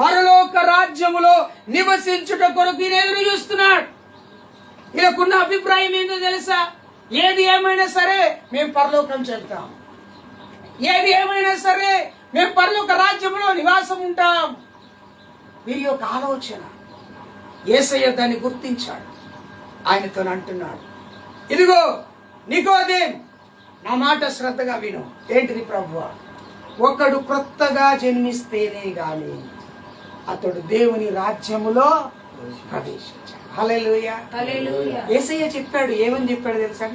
పరలోక రాజ్యములో నివసించుట కొరకు ఈయన ఎదురు చూస్తున్నాడు. ఈయనకున్న అభిప్రాయం ఏంటో తెలుసా? ఏది ఏమైనా సరే మేము పరలోకం చెప్తాం, ఏది ఏమైనా సరే మేము పరలోక రాజ్యంలో నివాసం ఉంటాం. వీరి యొక్క ఆలోచన. యేసయ్య దాన్ని గుర్తించాడు. ఆయనతో అంటున్నాడు, ఇదిగో నికోదేము, నా మాట శ్రద్ధగా విను. ఏంటిది ప్రభువా? ఒకడు క్రొత్తగా జన్మిస్తేనే గాని అతడు దేవుని రాజ్యములో ప్రవేశించాడు. హల్లెలూయా. యేసయ్య చెప్పాడు. ఏమని చెప్పాడు తెలుసా?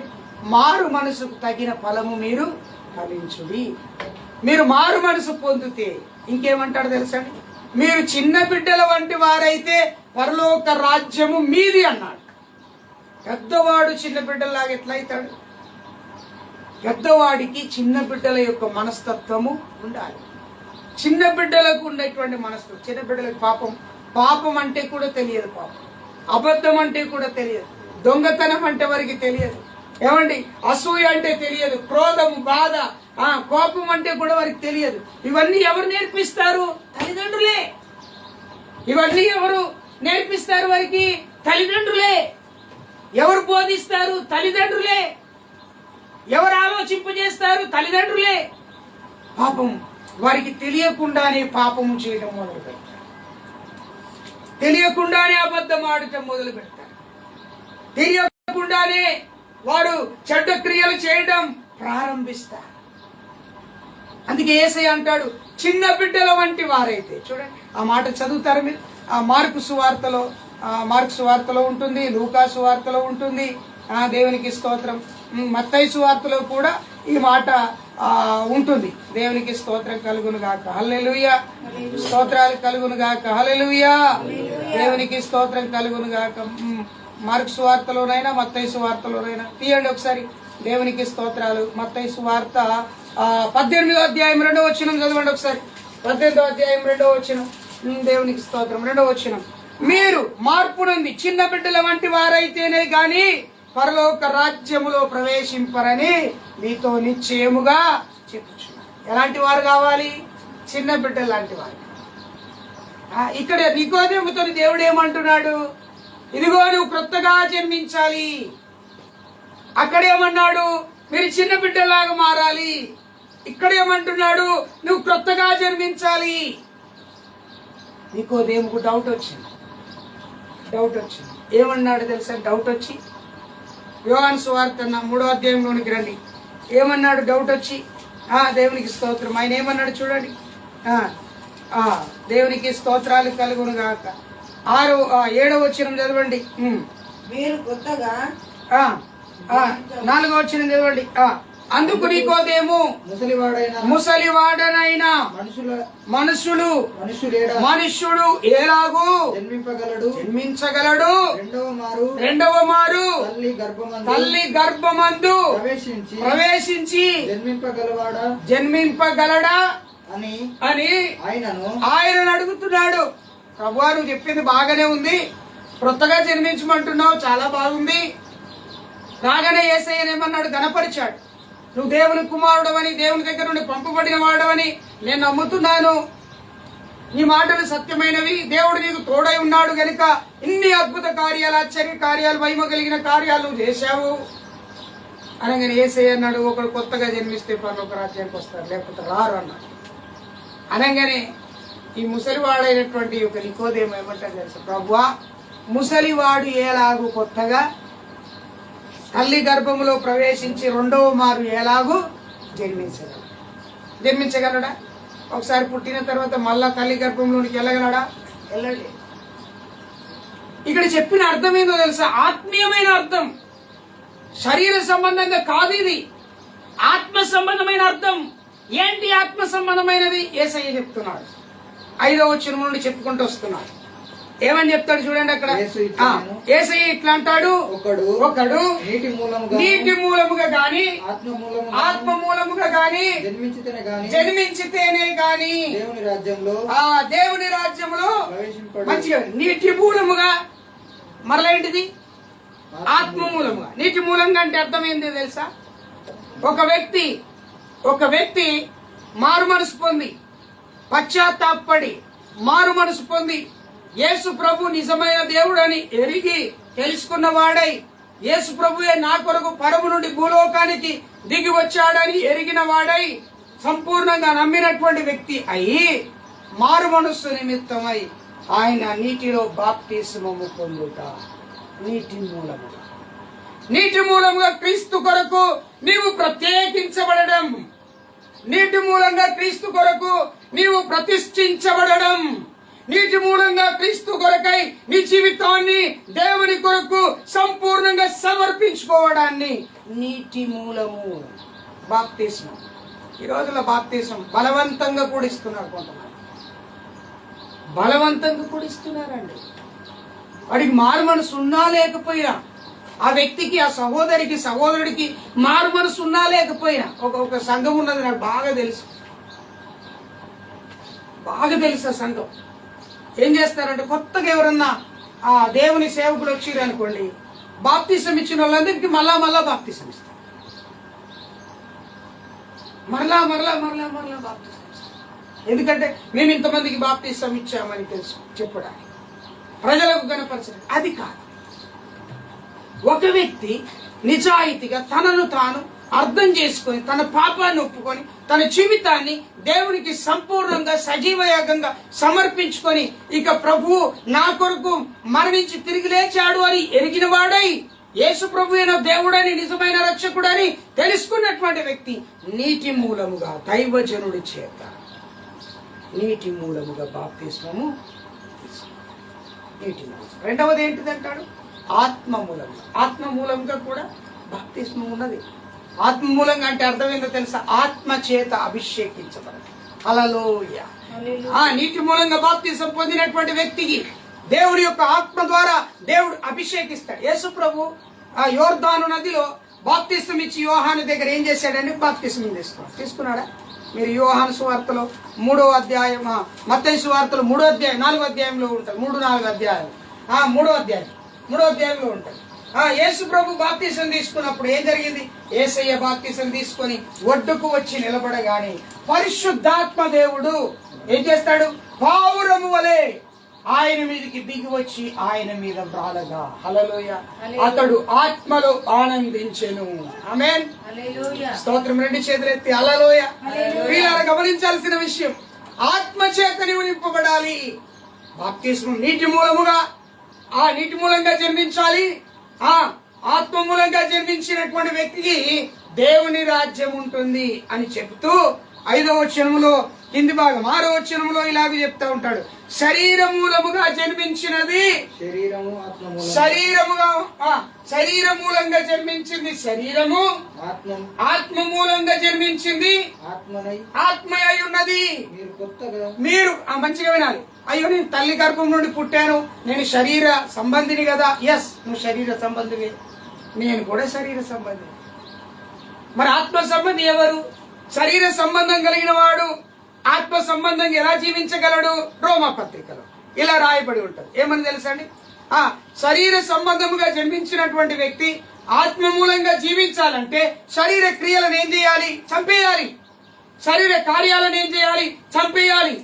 మారు మనసుకు తగిన ఫలము మీరు ఫలించుడి. మీరు మారు మనసు పొందితే ఇంకేమంటాడు తెలుసా? మీరు చిన్న బిడ్డల వంటి వారైతే పరలోక రాజ్యము మీది అన్నాడు. పెద్దవాడు చిన్న బిడ్డలాగా ఎట్లయితాడు? పెద్దవాడికి చిన్న బిడ్డల యొక్క మనస్తత్వము ఉండాలి. చిన్న బిడ్డలకు ఉండేటువంటి మనస్తత్వం. చిన్న బిడ్డలకు పాపం అంటే కూడా తెలియదు. అబద్ధం అంటే కూడా తెలియదు. దొంగతనం అంటే వారికి తెలియదు. ఏమండి? అసూయ అంటే తెలియదు. క్రోధం, బాధ, కోపం అంటే కూడా వారికి తెలియదు. ఇవన్నీ ఎవరు నేర్పిస్తారు? తల్లిదండ్రులే. ఇవన్నీ ఎవరు నేర్పిస్తారు వారికి? తల్లిదండ్రులే. ఎవరు బోధిస్తారు? తల్లిదండ్రులే. ఎవరు ఆలోచింపజేస్తారు? తల్లిదండ్రులే. పాపం వారికి తెలియకుండానే పాపము చేయడం మొదలు పెడతారు. తెలియకుండానే అబద్ధం ఆడటం మొదలు పెడతారు. తెలియకుండానే వాడు చెడ్డ క్రియలు చేయడం ప్రారంభిస్తారు. అందుకే యేసయ్య అంటాడు, చిన్న బిడ్డల వంటి వారైతే. చూడండి, ఆ మాట చదువుతారు మీరు. ఆ మార్కు సువార్తలో ఉంటుంది, లూకా సువార్తలో ఉంటుంది. దేవునికి స్తోత్రం. మత్తయి సువార్తలో కూడా ఈ మాట ఉంటుంది. దేవునికి స్తోత్రం కలుగును గాక. హల్లెలూయా. స్తోత్రాలు కలుగును గాక. హల్లెలూయా. దేవునికి స్తోత్రం కలుగును గాక. మార్కు సువార్తలోనైనా మత్తయి సువార్తలోనైనా తీయండి ఒకసారి. దేవునికి స్తోత్రాలు. మత్తయి సువార్త 18వ అధ్యాయం 2వ వచనం చదవండి ఒకసారి. 18వ అధ్యాయం 2వ వచనం. దేవునికి స్తోత్రం. 2వ వచనం. మీరు మార్పు నుండి చిన్న బిడ్డల వంటి వారైతేనే గాని పరలోక రాజ్యములో ప్రవేశింపరని మీతో నిశ్చయముగా చెప్పుచున్నాను. ఎలాంటి వారు కావాలి? చిన్న బిడ్డలు లాంటి వారు. ఇక్కడ నికోదేముతో దేవుడు ఏమంటున్నాడు? ఇదిగో నువ్వు క్రొత్తగా జన్మించాలి. అక్కడేమన్నాడు? మీరు చిన్న బిడ్డలాగా మారాలి. ఇక్కడేమంటున్నాడు? నువ్వు క్రొత్తగా జన్మించాలి. నికోదేముకు డౌట్ వచ్చింది. ఏమన్నాడు తెలుసా? డౌట్ వచ్చి యోహాను సువార్త 3వ అధ్యాయంలోనికి రండి. ఏమన్నాడు? డౌట్ వచ్చి దేవునికి స్తోత్రం. ఆయన ఏమన్నాడు చూడండి. దేవునికి స్తోత్రాలు కలుగును గాక. 7వ వచనం చదవండి.
మీరు కొత్తగా
4వ వచనం చదవండి. అందుకు నికోదేము, ముసలివాడనైనా మనుషుడు ఎలాగూ జన్మించగలడు? రెండవ మారు తల్లి గర్భమందు ప్రవేశించి జన్మింపగలడా అని ఆయనను అడుగుతున్నాడు. ప్రభువా, నువ్వు చెప్పింది బాగానే ఉంది. క్రొత్తగా జన్మించమంటున్నావు, చాలా బాగుంది. రాగానే యేసయ్యను ఏమన్నాడు? గణపరిచాడు. నువ్వు దేవుని కుమారుడు అని, దేవుని దగ్గర నుండి పంపబడిన వాడు అని నేను నమ్ముతున్నాను. నీ మాటలు సత్యమైనవి. దేవుడు నీకు తోడై ఉన్నాడు గనుక ఇన్ని అద్భుత కార్యాలు, ఆశ్చర్య కార్యాలు, మహిమ కలిగిన కార్యాలు నువ్వు చేశావు అనగానే యేసయ్య అన్నాడు, ఒకడు కొత్తగా జన్మిస్తే పరలోక రాజ్యానికి వస్తారు, లేకపోతే రారు అన్నాడు. అనగానే ఈ ముసలివాడైనటువంటి ఒక నికోదేము ఏమంటాడు తెలుసా? ప్రభువా, ముసలివాడు ఎలాగూ కొత్తగా తల్లి గర్భములో ప్రవేశించి రెండవ మారు ఎలాగూ జన్మించగలడా? ఒకసారి పుట్టిన తర్వాత మళ్ళా తల్లి గర్భంలోనికి వెళ్ళగలడా? వెళ్ళలే. ఇక్కడ చెప్పిన అర్థం ఏందో తెలుసా? ఆత్మీయమైన అర్థం. శరీర సంబంధంగా కాదు ఇది, ఆత్మ సంబంధమైన అర్థం. ఏంటి ఆత్మ సంబంధమైనది? యేసయ్య చెప్తున్నాడు. 5వ వచనం నుండి చెప్పుకుంటూ వస్తున్నాడు. ఏమని చెప్తాడు చూడండి అక్కడ. యేసయ్య ఇట్లా అంటాడు, ఒకడు నీటి మూలముగా గాని ఆత్మ మూలముగా గాని జన్మించితేనే గాని దేవుని రాజ్యంలో మంచిగా. నీటి మూలముగా మరలేంటిది? ఆత్మ మూలముగా. నీటి మూలంగా అంటే అర్థం ఏంటి తెలుసా? ఒక వ్యక్తి ఒక వ్యక్తి మారు మనసు పొంది పశ్చాత్తాపడి మారు మనసు పొంది యేసు ప్రభు నిజమైన దేవుడని ఎరిగి తెలుసుకున్నవాడై యేసు ప్రభువే నా కొరకు పరము నుండి భూలోకానికి దిగి వచ్చాడని ఎరిగిన వాడై సంపూర్ణంగా నమ్మినటువంటి వ్యక్తి అయి మారు మనస్సు నిమిత్తమై ఆయన నీటిలో బాప్తిస్మము పొందుట. నీటి మూలముగా క్రీస్తు కొరకు నీవు ప్రత్యేకించబడడం, నీటి మూలంగా క్రీస్తు కొరకు నీవు ప్రతిష్ఠించబడడం, నీటి మూలంగా క్రీస్తు కొరకై నీ జీవితాన్ని దేవుని కొరకు సంపూర్ణంగా సమర్పించుకోవడాన్ని నీటి మూలము బాప్తిస్మం. ఈ రోజుల్లో బాప్తిస్మం బలవంతంగా కూడిస్తున్నారు, కొంతమంది బలవంతంగా కూడిస్తున్నారండి. వాడికి మారు మనసు ఉన్నా లేకపోయినా, ఆ వ్యక్తికి ఆ సహోదరుడికి మారు మనసు ఉన్నా లేకపోయినా, ఒక సంఘం ఉన్నది నాకు బాగా తెలుసు ఆ సంఘం. ఏం చేస్తారంటే కొత్తగా ఎవరన్నా ఆ దేవుని సేవకుడు వచ్చిర్రు అనుకోండి, బాప్తిసం ఇచ్చిన వాళ్ళందరికీ మళ్ళా బాప్తిసం ఇస్తారు. మరలా బాప్తిసం ఇస్తారు. ఎందుకంటే మేము ఇంతమందికి బాప్తిసం ఇచ్చామని తెలుసు చెప్పడానికి, ప్రజలకు కనపరచడం. అది కాదు. ఒక వ్యక్తి నిజాయితీగా తనను తాను అర్థం చేసుకొని తన పాపాన్ని ఒప్పుకొని తన జీవితాన్ని దేవునికి సంపూర్ణంగా సజీవయాగంగా సమర్పించుకొని ఇక ప్రభువు నా కొరకు మరణించి తిరిగి లేచాడు అని ఎరిగిన వాడై యేసు ప్రభువైన దేవుడని నిజమైన రక్షకుడని తెలుసుకున్నటువంటి వ్యక్తి నీటి మూలముగా దైవజనుడి చేత నీటి మూలముగా బాప్తిస్మము. నీటి మూలం. రెండవది ఏంటిదంటాడు? ఆత్మ మూలంగా కూడా బాప్తిస్మం ఉన్నది. ఆత్మ మూలంగా అంటే అర్థం ఏంటో తెలుసా? ఆత్మ చేత అభిషేకించబడదు. హల్లెలూయా. ఆ నీటి మూలంగా బాప్తిసం పొందినటువంటి వ్యక్తికి దేవుడి యొక్క ఆత్మ ద్వారా దేవుడు అభిషేకిస్తాడు. యేసు ప్రభు ఆ యోర్దాను నదిలో బాప్తిసం ఇచ్చి యోహాను దగ్గర ఏం చేశాడంటే బాప్తిసం తీసుకున్నాడా? మీరు యోహాను సువార్తలో 3వ అధ్యాయం, మత్తయి సువార్తలో 3వ అధ్యాయం 4వ అధ్యాయంలో ఉంటుంది. 3-4 అధ్యాయాలు 3వ అధ్యాయంలో ఉంటుంది. యేసు ప్రభు బాప్తిసం తీసుకున్నప్పుడు ఏం జరిగింది? యేసయ్య బాప్తిసం తీసుకొని ఒడ్డుకు వచ్చి నిలబడగానే పరిశుద్ధాత్మ దేవుడు ఏం చేస్తాడు? పావురము వలె ఆయన మీదకి దిగి వచ్చి ఆయన మీద బ్రాలగా. హల్లెలూయా. అతడు ఆత్మలో ఆనందించెను. ఆమేన్. స్తోత్రం. 2 చేతులెత్తి హల్లెలూయా. వీళ్ళని గమనించాల్సిన విషయం, ఆత్మ చేత నీవు నింపబడాలి. బాప్తిస్మం నీటి మూలముగా, ఆ నీటి మూలంగా జన్మించాలి. ఆత్మ మూలంగా జన్మించినటువంటి వ్యక్తికి దేవుని రాజ్యం ఉంటుంది అని చెబుతూ 5వ వచనములో కింది భాగం 6వ వచనములో ఇలాగ చెప్తా ఉంటాడు. శరీర మూలముగా జన్మించినది శరీర మూలంగా జన్మించింది శరీరము, ఆత్మ మూలంగా జన్మించింది ఆత్మ అయి ఉన్నది. మీరు మంచిగా వినాలి. అయ్యో నేను తల్లి గర్భం నుండి పుట్టాను, నేను శరీర సంబంధిని కదా. ఎస్, నువ్వు శరీర సంబంధివి, నేను కూడా శరీర సంబంధి. మరి ఆత్మ సంబంధి ఎవరు? శరీర సంబంధం కలిగిన వాడు ఆత్మ సంబంధంగా ఎలా జీవించగలడు? రోమా పత్రికలో ఇలా రాయబడి ఉంటుంది. ఏమని తెలుసండి? శరీర సంబంధముగా జన్మించినటువంటి వ్యక్తి ఆత్మ మూలంగా జీవించాలంటే శరీర క్రియలను ఏం చేయాలి? చంపేయాలి. శరీర కార్యాలను ఏం చేయాలి? చంపేయాలి.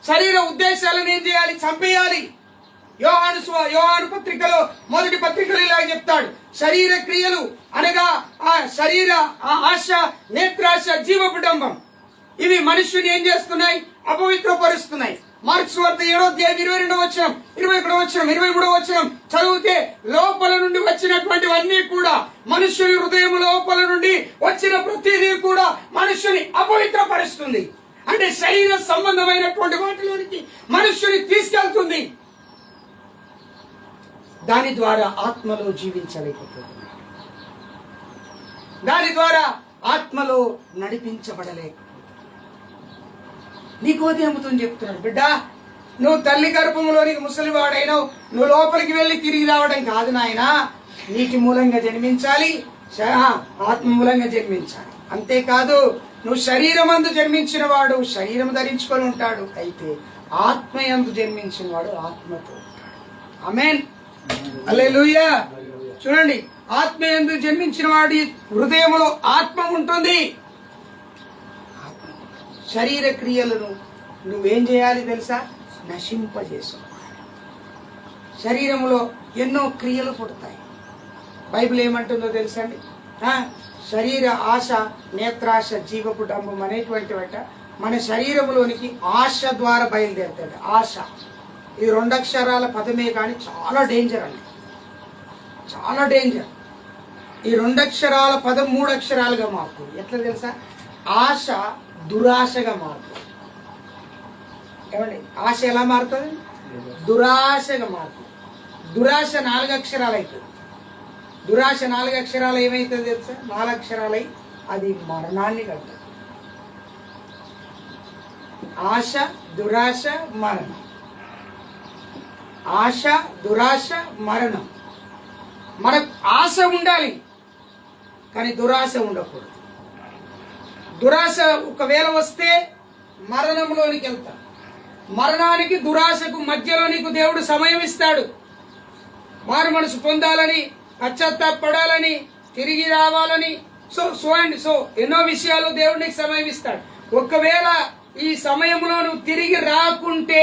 శరీర ఉద్దేశాలను ఏం చేయాలి? చంపేయాలి. యోహాను పత్రికలో 1వ పత్రికలో ఇలా చెప్తాడు, శరీర క్రియలు అనగా ఆ శరీర ఆశ, నేత్రాశ, జీవపుడంబం, ఇవి మనుష్యుని ఏం చేస్తున్నాయి? అపవిత్రపరుస్తున్నాయి. మార్క్స్ వార్త 7వ అధ్యాయం 22వ వచనం, 21వ వచనం, 23వ వచనం చదివితే లోపల నుండి వచ్చినటువంటివన్నీ కూడా మనుష్యుని హృదయం లోపల నుండి వచ్చిన ప్రతిదీ కూడా మనుష్యుని అపవిత్రపరుస్తుంది. అంటే శరీర సంబంధమైనటువంటి వాటిలోనికి మనుష్యుని తీసుకెళ్తుంది. దాని ద్వారా ఆత్మలో జీవించలేకపోతుంది, దాని ద్వారా ఆత్మలో నడిపించబడలేకపోతుంది. నీకోదేముతో చెప్తున్నాడు, బిడ్డ నువ్వు తల్లి గర్భంలోనికి ముసలివాడైనావు, నువ్వు లోపలికి వెళ్ళి తిరిగి రావడం కాదు నాయనా. నీటి మూలంగా జన్మించాలి, ఆత్మ మూలంగా జన్మించాలి. అంతేకాదు నువ్వు శరీరమందు జన్మించిన వాడు శరీరం ధరించుకొని ఉంటాడు, అయితే ఆత్మయందు జన్మించిన వాడు ఆత్మతో ఉంటాడు. ఆమేన్. హల్లెలూయా. చూడండి, ఆత్మయందు జన్మించిన వాడి హృదయంలో ఆత్మ ఉంటుంది. శరీర క్రియలను నువ్వేం చేయాలి తెలుసా? నశింపజేసుకోవాలి. శరీరంలో ఎన్నో క్రియలు పుడతాయి. బైబిల్ ఏమంటుందో తెలుసా అండి? శరీర ఆశ, నేత్రాశ, జీవపు డంబం అనేటువంటి మన శరీరంలోనికి ఆశ ద్వారా బయలుదేరుతాడు. ఆశ ఇది 2 అక్షరాల పదమే కానీ చాలా డేంజర్ అండి, చాలా డేంజర్. ఈ 2 అక్షరాల పదం 3 అక్షరాలుగా మారుతుంది. ఎట్లా తెలుసా? ఆశ దురాశగా మారుతుంది. ఏమండి, ఆశ ఎలా మారుతుంది? దురాశగా మారుతుంది. దురాశ 4 అక్షరాలు అవుతుంది. దురాశ 4 అక్షరాలు ఏమవుతుంది తెలుసా? 4 అక్షరాలై అది మరణాన్ని కలుగుతుంది. ఆశ, దురాశ, మరణం. ఆశ, దురాశ, మరణం. మనకు ఆశ ఉండాలి కానీ దురాశ ఉండకూడదు. దురాశ ఒకవేళ వస్తే మరణంలోనికి వెళ్తాం. మరణానికి సో మధ్యలో నీకు దేవుడు సమయం ఇస్తాడు. మారు మనసు పొందాలని, పశ్చాత్తాపడాలని, తిరిగి రావాలని, సో ఎన్నో విషయాలు దేవుడు నీకు సమయం ఇస్తాడు. ఒకవేళ ఈ సమయంలో నువ్వు తిరిగి రాకుంటే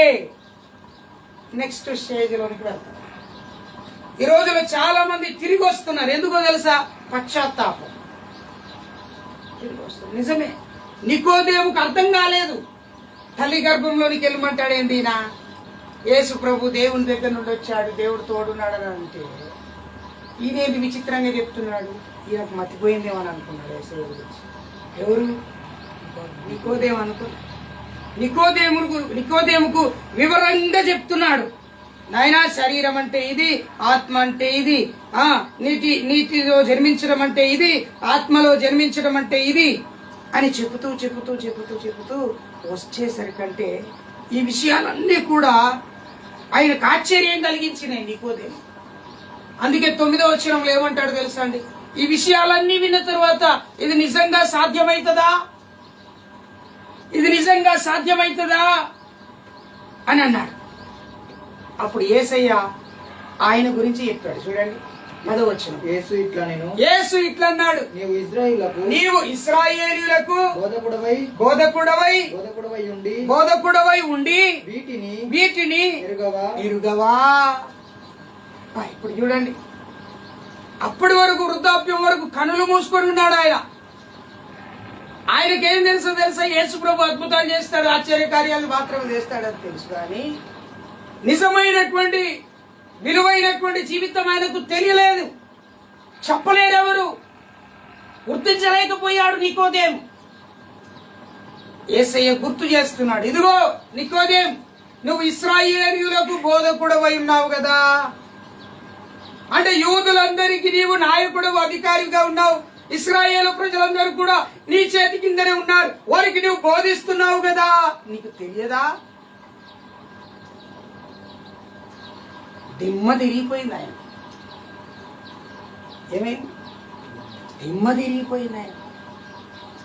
నెక్స్ట్ స్టేజ్లోనికి వెళ్తావు. ఈ రోజులో చాలా మంది తిరిగి వస్తున్నారు. ఎందుకో తెలుసా? పశ్చాత్తాపం. తిరిగి వస్తున్నారు. నిజమే, నికోదేముకు అర్థం కాలేదు. తల్లి గర్భంలోనికి వెళ్ళమంటాడు ఏంది ఈయన? యేసు ప్రభు దేవుని దగ్గర నుండి వచ్చాడు, దేవుడు తోడున్నాడు అని అంటే ఈయనేది విచిత్రంగా చెప్తున్నాడు. ఈయనకు మతిపోయిందేమని అనుకున్నాడు యేసు గురించి. ఎవరు? నికోదేము అనుకున్నాడు. నికోదేముకు వివరంగా చెప్తున్నాడు. నాయనా, శరీరం అంటే ఇది, ఆత్మ అంటే ఇది, నీటిలో జన్మించడం అంటే ఇది, ఆత్మలో జన్మించడం అంటే ఇది అని చెబుతూ వచ్చేసరికంటే ఈ విషయాలన్నీ కూడా ఆయనకు ఆశ్చర్యం కలిగించినాయి నికోదేము. అందుకే 9వ వచనంలో ఏమంటాడు తెలుసా అండి? ఈ విషయాలన్నీ విన్న తర్వాత ఇది నిజంగా సాధ్యమవుతుందా, ఇది నిజంగా సాధ్యమవుతుందా అని అన్నాడు. అప్పుడు యేసయ్య ఆయన గురించి చెప్పాడు. చూడండి 10వ వచనం. యేసు ఇట్లా అన్నాడు, నీవు ఇశ్రాయేలీయులకు బోధకుడవై ఉండి వీటిని ఎరుగవా. ఇప్పుడు చూడండి, అప్పటి వరకు వృద్ధాప్యం వరకు కనులు మూసుకొని ఉన్నాడు ఆయన. ఆయనకేం తెలుసా? యేసు ప్రభు అద్భుతాలు చేస్తాడు, ఆశ్చర్యకార్యాలు మాత్రమే చేస్తాడని తెలుసు. కానీ నిజమైనటువంటి విలువైనటువంటి జీవితం ఆయనకు తెలియలేదు. చెప్పలేరు, ఎవరు గుర్తించలేకపోయాడు నికోదేము. యేసయ్య గుర్తు చేస్తున్నాడు, ఇదిగో నికోదేము, నువ్వు ఇశ్రాయేలీయులకు బోధకుడవై ఉన్నావు కదా. అంటే యూదులందరికీ నీవు నాయకుడు, అధికారిగా ఉన్నావు. ఇశ్రాయేలు ప్రజలందరూ కూడా నీ చేతి కిందనే ఉన్నారు. వారికి నువ్వు బోధిస్తున్నావు కదా, నీకు తెలియదా? దిమ్మ తిరిగిపోయింది ఆయన. ఏమైంది? దిమ్మ తిరిగిపోయింది ఆయన.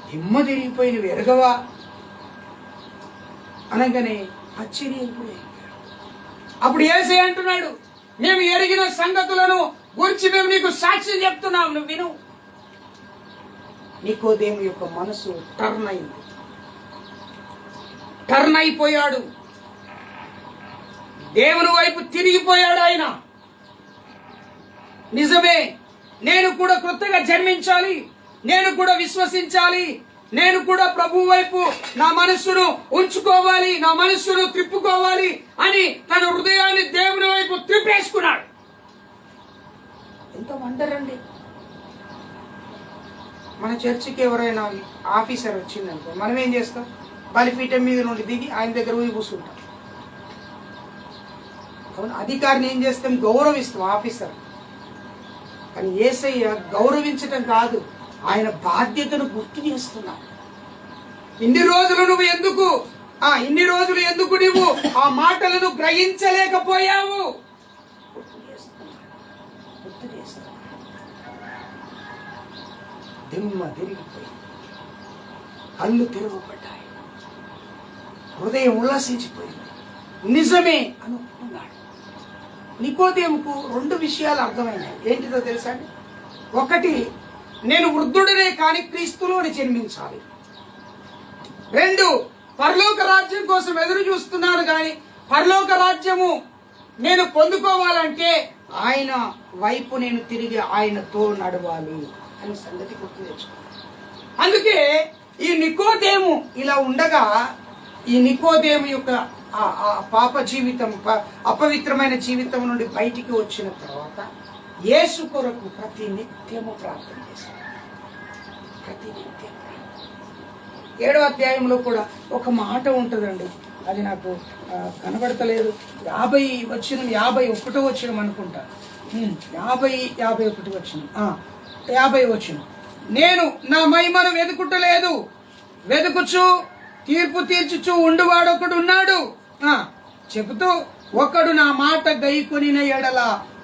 దిమ్మ తిరిగిపోయింది వెరగవా అనగానే ఆశ్చర్యపోయింది. అప్పుడు యేసయ్య అంటున్నాడు, మేము ఎరిగిన సంగతులను గురించి మేము నీకు సాక్ష్యం చెప్తున్నాం, నువ్వు విను. నికోదేము యొక్క మనసు టర్న్ అయిపోయాడు. దేవుని వైపు తిరిగిపోయాడు ఆయన. నిజమే, నేను కూడా కొత్తగా జన్మించాలి, నేను కూడా విశ్వసించాలి, నేను కూడా ప్రభు వైపు నా మనస్సును ఉంచుకోవాలి, నా మనస్సును త్రిప్పుకోవాలి అని తన హృదయాన్ని దేవుని వైపు త్రిప్పేసుకున్నాడు. ఎంత వండర్ అండి. మన చర్చికి ఎవరైనా ఆఫీసర్ వచ్చిందనుకో, మనం ఏం చేస్తాం? బలిపీఠం మీద నుండి దిగి ఆయన దగ్గర పోయి కూర్చుంటాం. అధికారిని ఏం చేస్తాం? గౌరవిస్తాం ఆఫీసర్. కానీ యేసయ్య గౌరవించటం కాదు, ఆయన బాధ్యతను గుర్తు చేస్తున్నాడు. ఇన్ని రోజులు నువ్వు ఎందుకు నువ్వు ఆ మాటలను గ్రహించలేకపోయావు? గుర్తు చేస్తున్నాడు. దిమ్మ తిరిగిపోయి కళ్ళు తిరగబడ్డాయి, హృదయం ఉల్లాసించిపోయింది. నిజమే అనుకున్నాడు. నికోదేముకు 2 విషయాలు అర్థమైనాయి. ఏంటిదో తెలుసా అండి? ఒకటి, నేను వృద్ధుడినే కానీ క్రీస్తులోని జన్మించాలి. 2, పరలోక రాజ్యం కోసం ఎదురు చూస్తున్నాను, కానీ పరలోక రాజ్యము నేను పొందుకోవాలంటే ఆయన వైపు నేను తిరిగి ఆయనతో నడవాలి అని సంగతి గుర్తు తెచ్చుకోవాలి. అందుకే ఈ నికోదేము ఇలా ఉండగా, ఈ నికోదేము యొక్క ఆ పాప జీవితం, అపవిత్రమైన జీవితం నుండి బయటికి వచ్చిన తర్వాత యేసు కొరకు ప్రతి నిత్యము ప్రార్థన చేశాడు. ప్రతి నిత్యం 7వ అధ్యాయంలో కూడా ఒక మాట ఉంటుందండి, అది నాకు కనబడతలేదు. 51 వచనం అనుకుంటా. 51 వచనం, 50 వచనం. నేను నా మహిమను వెతుకుటలేదు, వెతుకుచు తీర్పు తీర్చుచు ఉండువాడు ఒకడు ఉన్నాడు చెబుతూ, ఒకడు నా మాట గైకొనిన ఎడల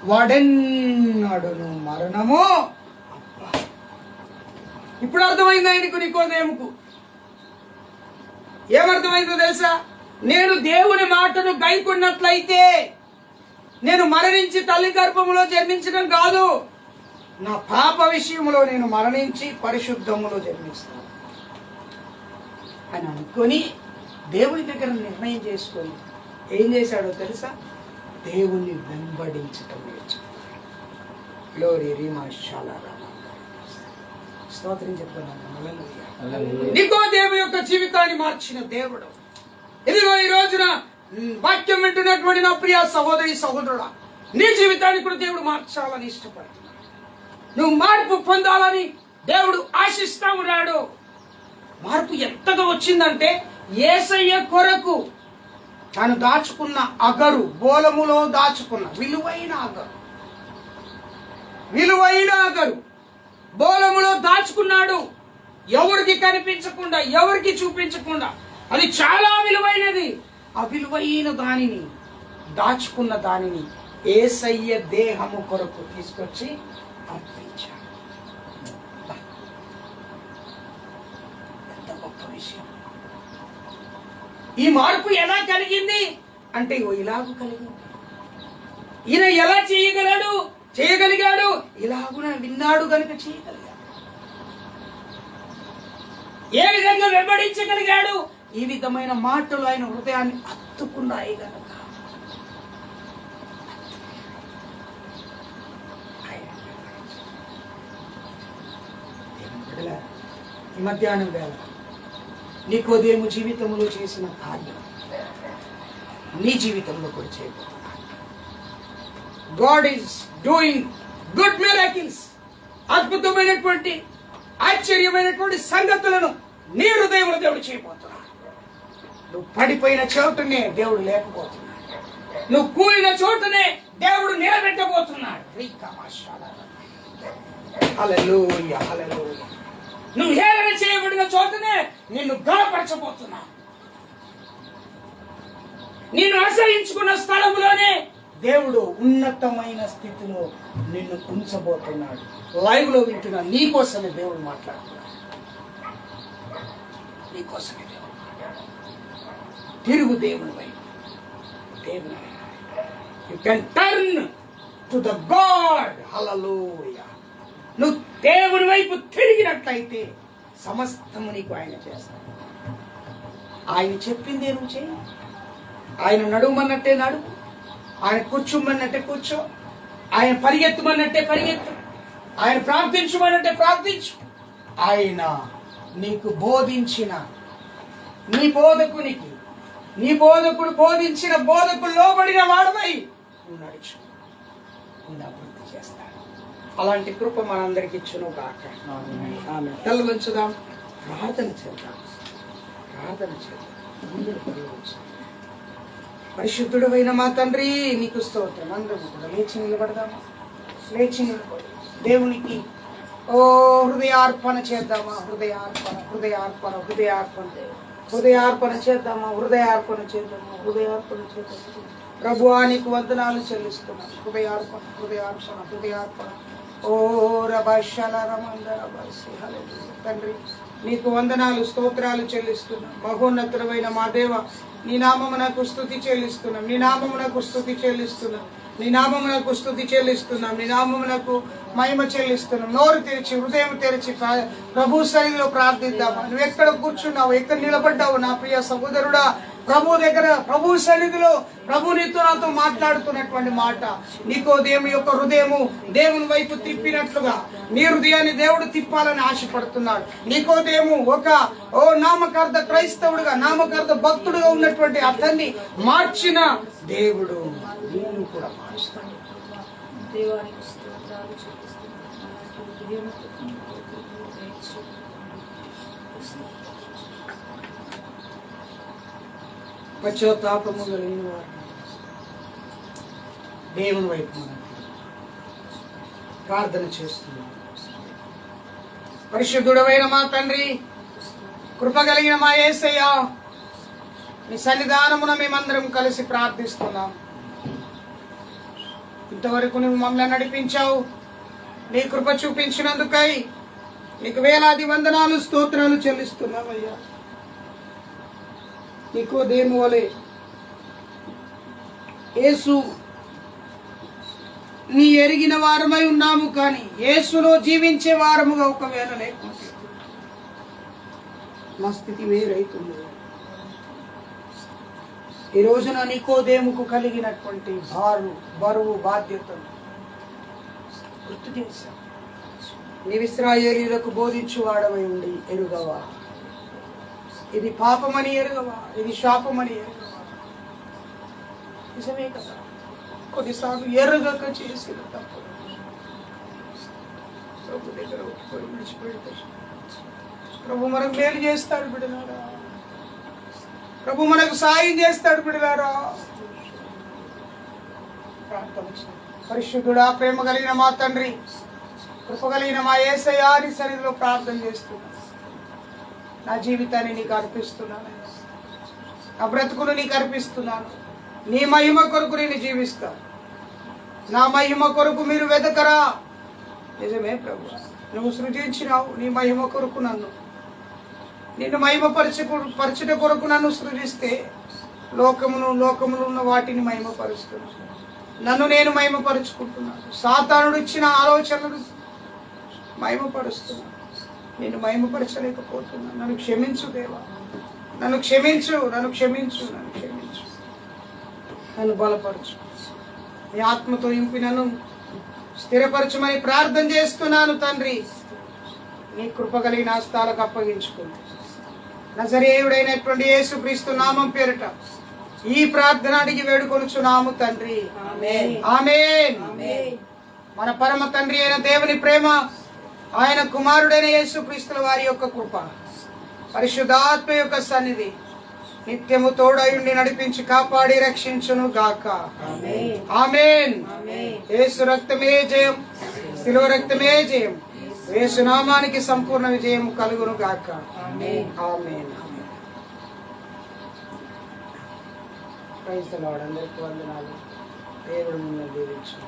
వాడెన్నడును మరణము. ఇప్పుడు అర్థమైంది ఆయనకు, నికోదేముకు. ఏమర్థమైందో తెలుసా? నేను దేవుని మాటను గైకొన్నట్లయితే నేను మరణించి తల్లి గర్భములో జన్మించడం కాదు, నా పాప విషయంలో నేను మరణించి పరిశుద్ధములో జన్మిస్తాను అని అనుకొని దేవుని దగ్గర నిర్ణయం చేసుకొని ఏం చేశాడో తెలుసా? దేవుణ్ణి వెంబడించటం నేర్చుకున్నాడు. గ్లోరీ రీమా షాలా స్తోత్రం చెప్తున్నాను. నికోదేము యొక్క జీవితాన్ని మార్చిన దేవుడు. ఇదిగో ఈ రోజున వాక్యం వింటున్నటువంటి నా ప్రియ సహోదరి సహోదరుడా, నీ జీవితాన్ని కూడా దేవుడు మార్చాలని ఇష్టపడుతున్నాడు. నువ్వు మార్పు పొందాలని దేవుడు ఆశిస్తా ఉన్నాడు. మార్పు ఎంతగా వచ్చిందంటే, యేసయ్య కొరకు తాను దాచుకున్న అగరు, బోలములో దాచుకున్న విలువైన అగరు బోలములో దాచుకున్నాడు. ఎవరికి కనిపించకుండా, ఎవరికి చూపించకుండా. అది చాలా విలువైనది. ఆ విలువైన దానిని, దాచుకున్న దానిని యేసయ్య దేహము కొరకు తీసుకొచ్చి అర్పించాడు. ఎంత గొప్ప విషయం! ఈ మార్పు ఎలా కలిగింది అంటే ఇలాగూ కలిగింది. ఈయన ఎలా చేయగలిగాడు? ఇలాగున విన్నాడు గనుక చేయగలిగాడు. ఏ విధంగా వెంబడించగలిగాడు? ఈ విధమైన మాటలు ఆయన హృదయాన్ని హత్తుకున్నాయి గనక. ఈ మధ్యాహ్నం వేళ నికోదేము జీవితంలో చేసిన కార్యం నీ జీవితంలో కూడా చేయబోతున్నాడు. God is doing good miracles. అద్భుతమైనటువంటి, ఆశ్చర్యమైనటువంటి సంగతులను నీ హృదయంలో దేవుడు చేయబోతున్నాడు. నువ్వు పడిపోయిన చోటునే దేవుడు లేకపోతున్నాడు. నువ్వు కూలిన చోటునే దేవుడు నిలబెట్టబోతున్నాడు. హల్లెలూయా, హల్లెలూయా. నువ్వు హేళన చేయబడిన చోటనే నిన్ను గణపరచబోతున్నాడు. నిన్ను ఆశ్రయించుకున్న స్థలంలోనే దేవుడు ఉన్నతమైన స్థితిలో నిన్ను ఉంచబోతున్నాడు. లైవ్ లో వింటున్నా నీకోసమే దేవుడు మాట్లాడుతున్నాడు. నీకోసమే దేవుడు. తిరుగు దేవుని వైపు. దేవుని వైపు. You can turn to the God. Hallelujah. నువ్వు దేవుని వైపు తిరిగినట్లయితే సమస్తము నీకు ఆయన చేస్తాడు. ఆయన చెప్పిందే నువ్వు చేయి. ఆయన నడుమన్నట్టే నడుము. ఆయన కూర్చోమన్నట్టే కూర్చో. ఆయన పరిగెత్తమన్నట్టే పరిగెత్తు. ఆయన ప్రార్థించమన్నట్టే ప్రార్థించు. ఆయన నీకు బోధించిన నీ బోధకునికి, నీ బోధకుడు బోధించిన బోధకుడు లోబడిన వాడవై నువ్వు నడుచు. నువ్వు అభివృద్ధి చేస్తాడు. అలాంటి కృప మనందరికి ఇచ్చును కాక. ఆమె తల వంచుదాం, ప్రార్థన చేద్దాం. పరిశుద్ధుడైన మా తండ్రి, నీకు స్తోత్రం. అందరూ కూడా లేచి నిలబడదామా? లేచి నిలబడి దేవునికి హృదయార్పణ చేద్దామా? హృదయార్పణ చేద్దామా? ప్రభువా, నీకు వందనాలు చెల్లిస్తున్నాం. హృదయార్పణ. ఓ తండ్రి, నీకు వందనాలు, స్తోత్రాలు చెల్లిస్తున్నాం. మహోన్నతుడైన మా దేవ, నీ నామమునకు స్తుతి చెల్లిస్తున్నాం. నీ నామమునకు స్తుతి చెల్లిస్తున్నాం, నీ నామమునకు మహిమ చెల్లిస్తున్నాం. నోరు తెరిచి హృదయం తెరిచి ప్రభు సన్నిధిలో ప్రార్థిద్దామా. నువ్వు ఎక్కడ కూర్చున్నావు, ఎక్కడ నిలబడ్డావు నా ప్రియ సహోదరుడా, ప్రభు దగ్గర ప్రభు సన్నిధిలో ప్రభు నీతో నాతో మాట్లాడుతున్నటువంటి మాట. నికోదేము యొక్క హృదయము దేవుని వైపు తిప్పినట్లుగా నీ హృదయాన్ని దేవుడు తిప్పాలని ఆశపడుతున్నాడు. నికోదేము ఒక నామకార్థ క్రైస్తవుడుగా, నామకార్థ భక్తుడుగా ఉన్నటువంటి అతన్ని మార్చిన దేవుడు నిన్ను కూడా మారుస్తాడు.
దేవానికి స్తోత్రాలు చెల్లిస్తున్నాను.
పశ్చాత్తాపము కలిగిన వారు దేవుని వైపు ప్రార్థన చేస్తున్నారు. పరిశుద్ధుడవైన మా తండ్రి, కృప కలిగిన మా యేసయ్య, నీ సన్నిధానమున మేమందరం కలిసి ప్రార్థిస్తున్నాం. ఇంతవరకు నువ్వు మమ్మల్ని నడిపించావు. నీ కృప చూపించినందుకై నీకు వేలాది వందనాలు, స్తోత్రాలు చెల్లిస్తున్నామయ్యా. నికోదేము వలె యేసు నీ ఎరిగిన వారమై ఉన్నాము, కానీ యేసులో జీవించే వారముగా ఒకవేళ లేకపోతే మా స్థితి వేరైతుంది. ఈ రోజున నికోదేముకు కలిగినటువంటి బరువు బాధ్యతను గుర్తు చేశావు. నీవు ఇశ్రాయేలీయులకు బోధించువాడవై ఉండి ఎరుగవా, ఇది పాపమని ఎరుగవా, ఇది శాపమని ఎరుగవా. నిజమే కదా, కొన్నిసార్లు ఎరుగక చేసిన తప్పు ప్రభు దగ్గర ఒప్పుకొని విడిచిపెడితే ప్రభు మనకు మేలు చేస్తాడు బిడ్డలారా. ప్రభు మనకు సాయం చేస్తాడు బిడ్డలారా. పరిశుద్ధుడా, ప్రేమ కలిగిన మా తండ్రి, కృప కలిగిన మా యేసయ్య, నీ సన్నిధిలో ప్రార్థన చేస్తున్నాను. నా జీవితాన్ని నీకు అర్పిస్తున్నాను, నా బ్రతుకును నీకు అర్పిస్తున్నాను. నీ మహిమ కొరకు నేను జీవిస్తా. నా మహిమ కొరకు మీరు వెతకరా. నిజమే ప్రభు, నువ్వు సృజించినావు నీ మహిమ కొరకు నన్ను. నిన్ను మహిమపరచుట కొరకు నన్ను సృజిస్తే లోకములో ఉన్న వాటిని మహిమపరుస్తున్నాను. నన్ను నేను మహిమపరుచుకుంటున్నాను. సాతానుడు ఇచ్చిన ఆలోచనలు మహిమపరుస్తున్నాను. నేను మహిమపరచలేకపోతున్నాను. నన్ను క్షమించు దేవా, నన్ను క్షమించు, నన్ను క్షమించు, నన్ను క్షమించు. నన్ను బలపరచు. నీ ఆత్మతో ఇంపి నన్ను స్థిరపరచమని ప్రార్థన చేస్తున్నాను తండ్రి. నీ కృప కలిగిన హస్తాలకు అప్పగించుకుంది. నజరేయుడైనటువంటి యేసుక్రీస్తు నామం పేరిట ఈ ప్రార్థన అడిగి వేడుకొనుచున్నాము తండ్రి. ఆమేన్. మన పరమ తండ్రి అయిన దేవుని ప్రేమ, ఆయన కుమారుడైన యేసుక్రీస్తుల వారి యొక్క కృప, పరిశుద్ధాత్మ యొక్క సన్నిధి నిత్యము తోడయుండి నడిపించి కాపాడి రక్షించును గాక. ఆమేన్. యేసు రక్తమే జయం, శిలువ రక్తమే జయం. యేసు నామానికి సంపూర్ణ విజయం కలుగును గాక. ఆమేన్. Praise the Lord. అందరికీ వందనాలు. దేవుడు మిమ్మల్ని దీవించును.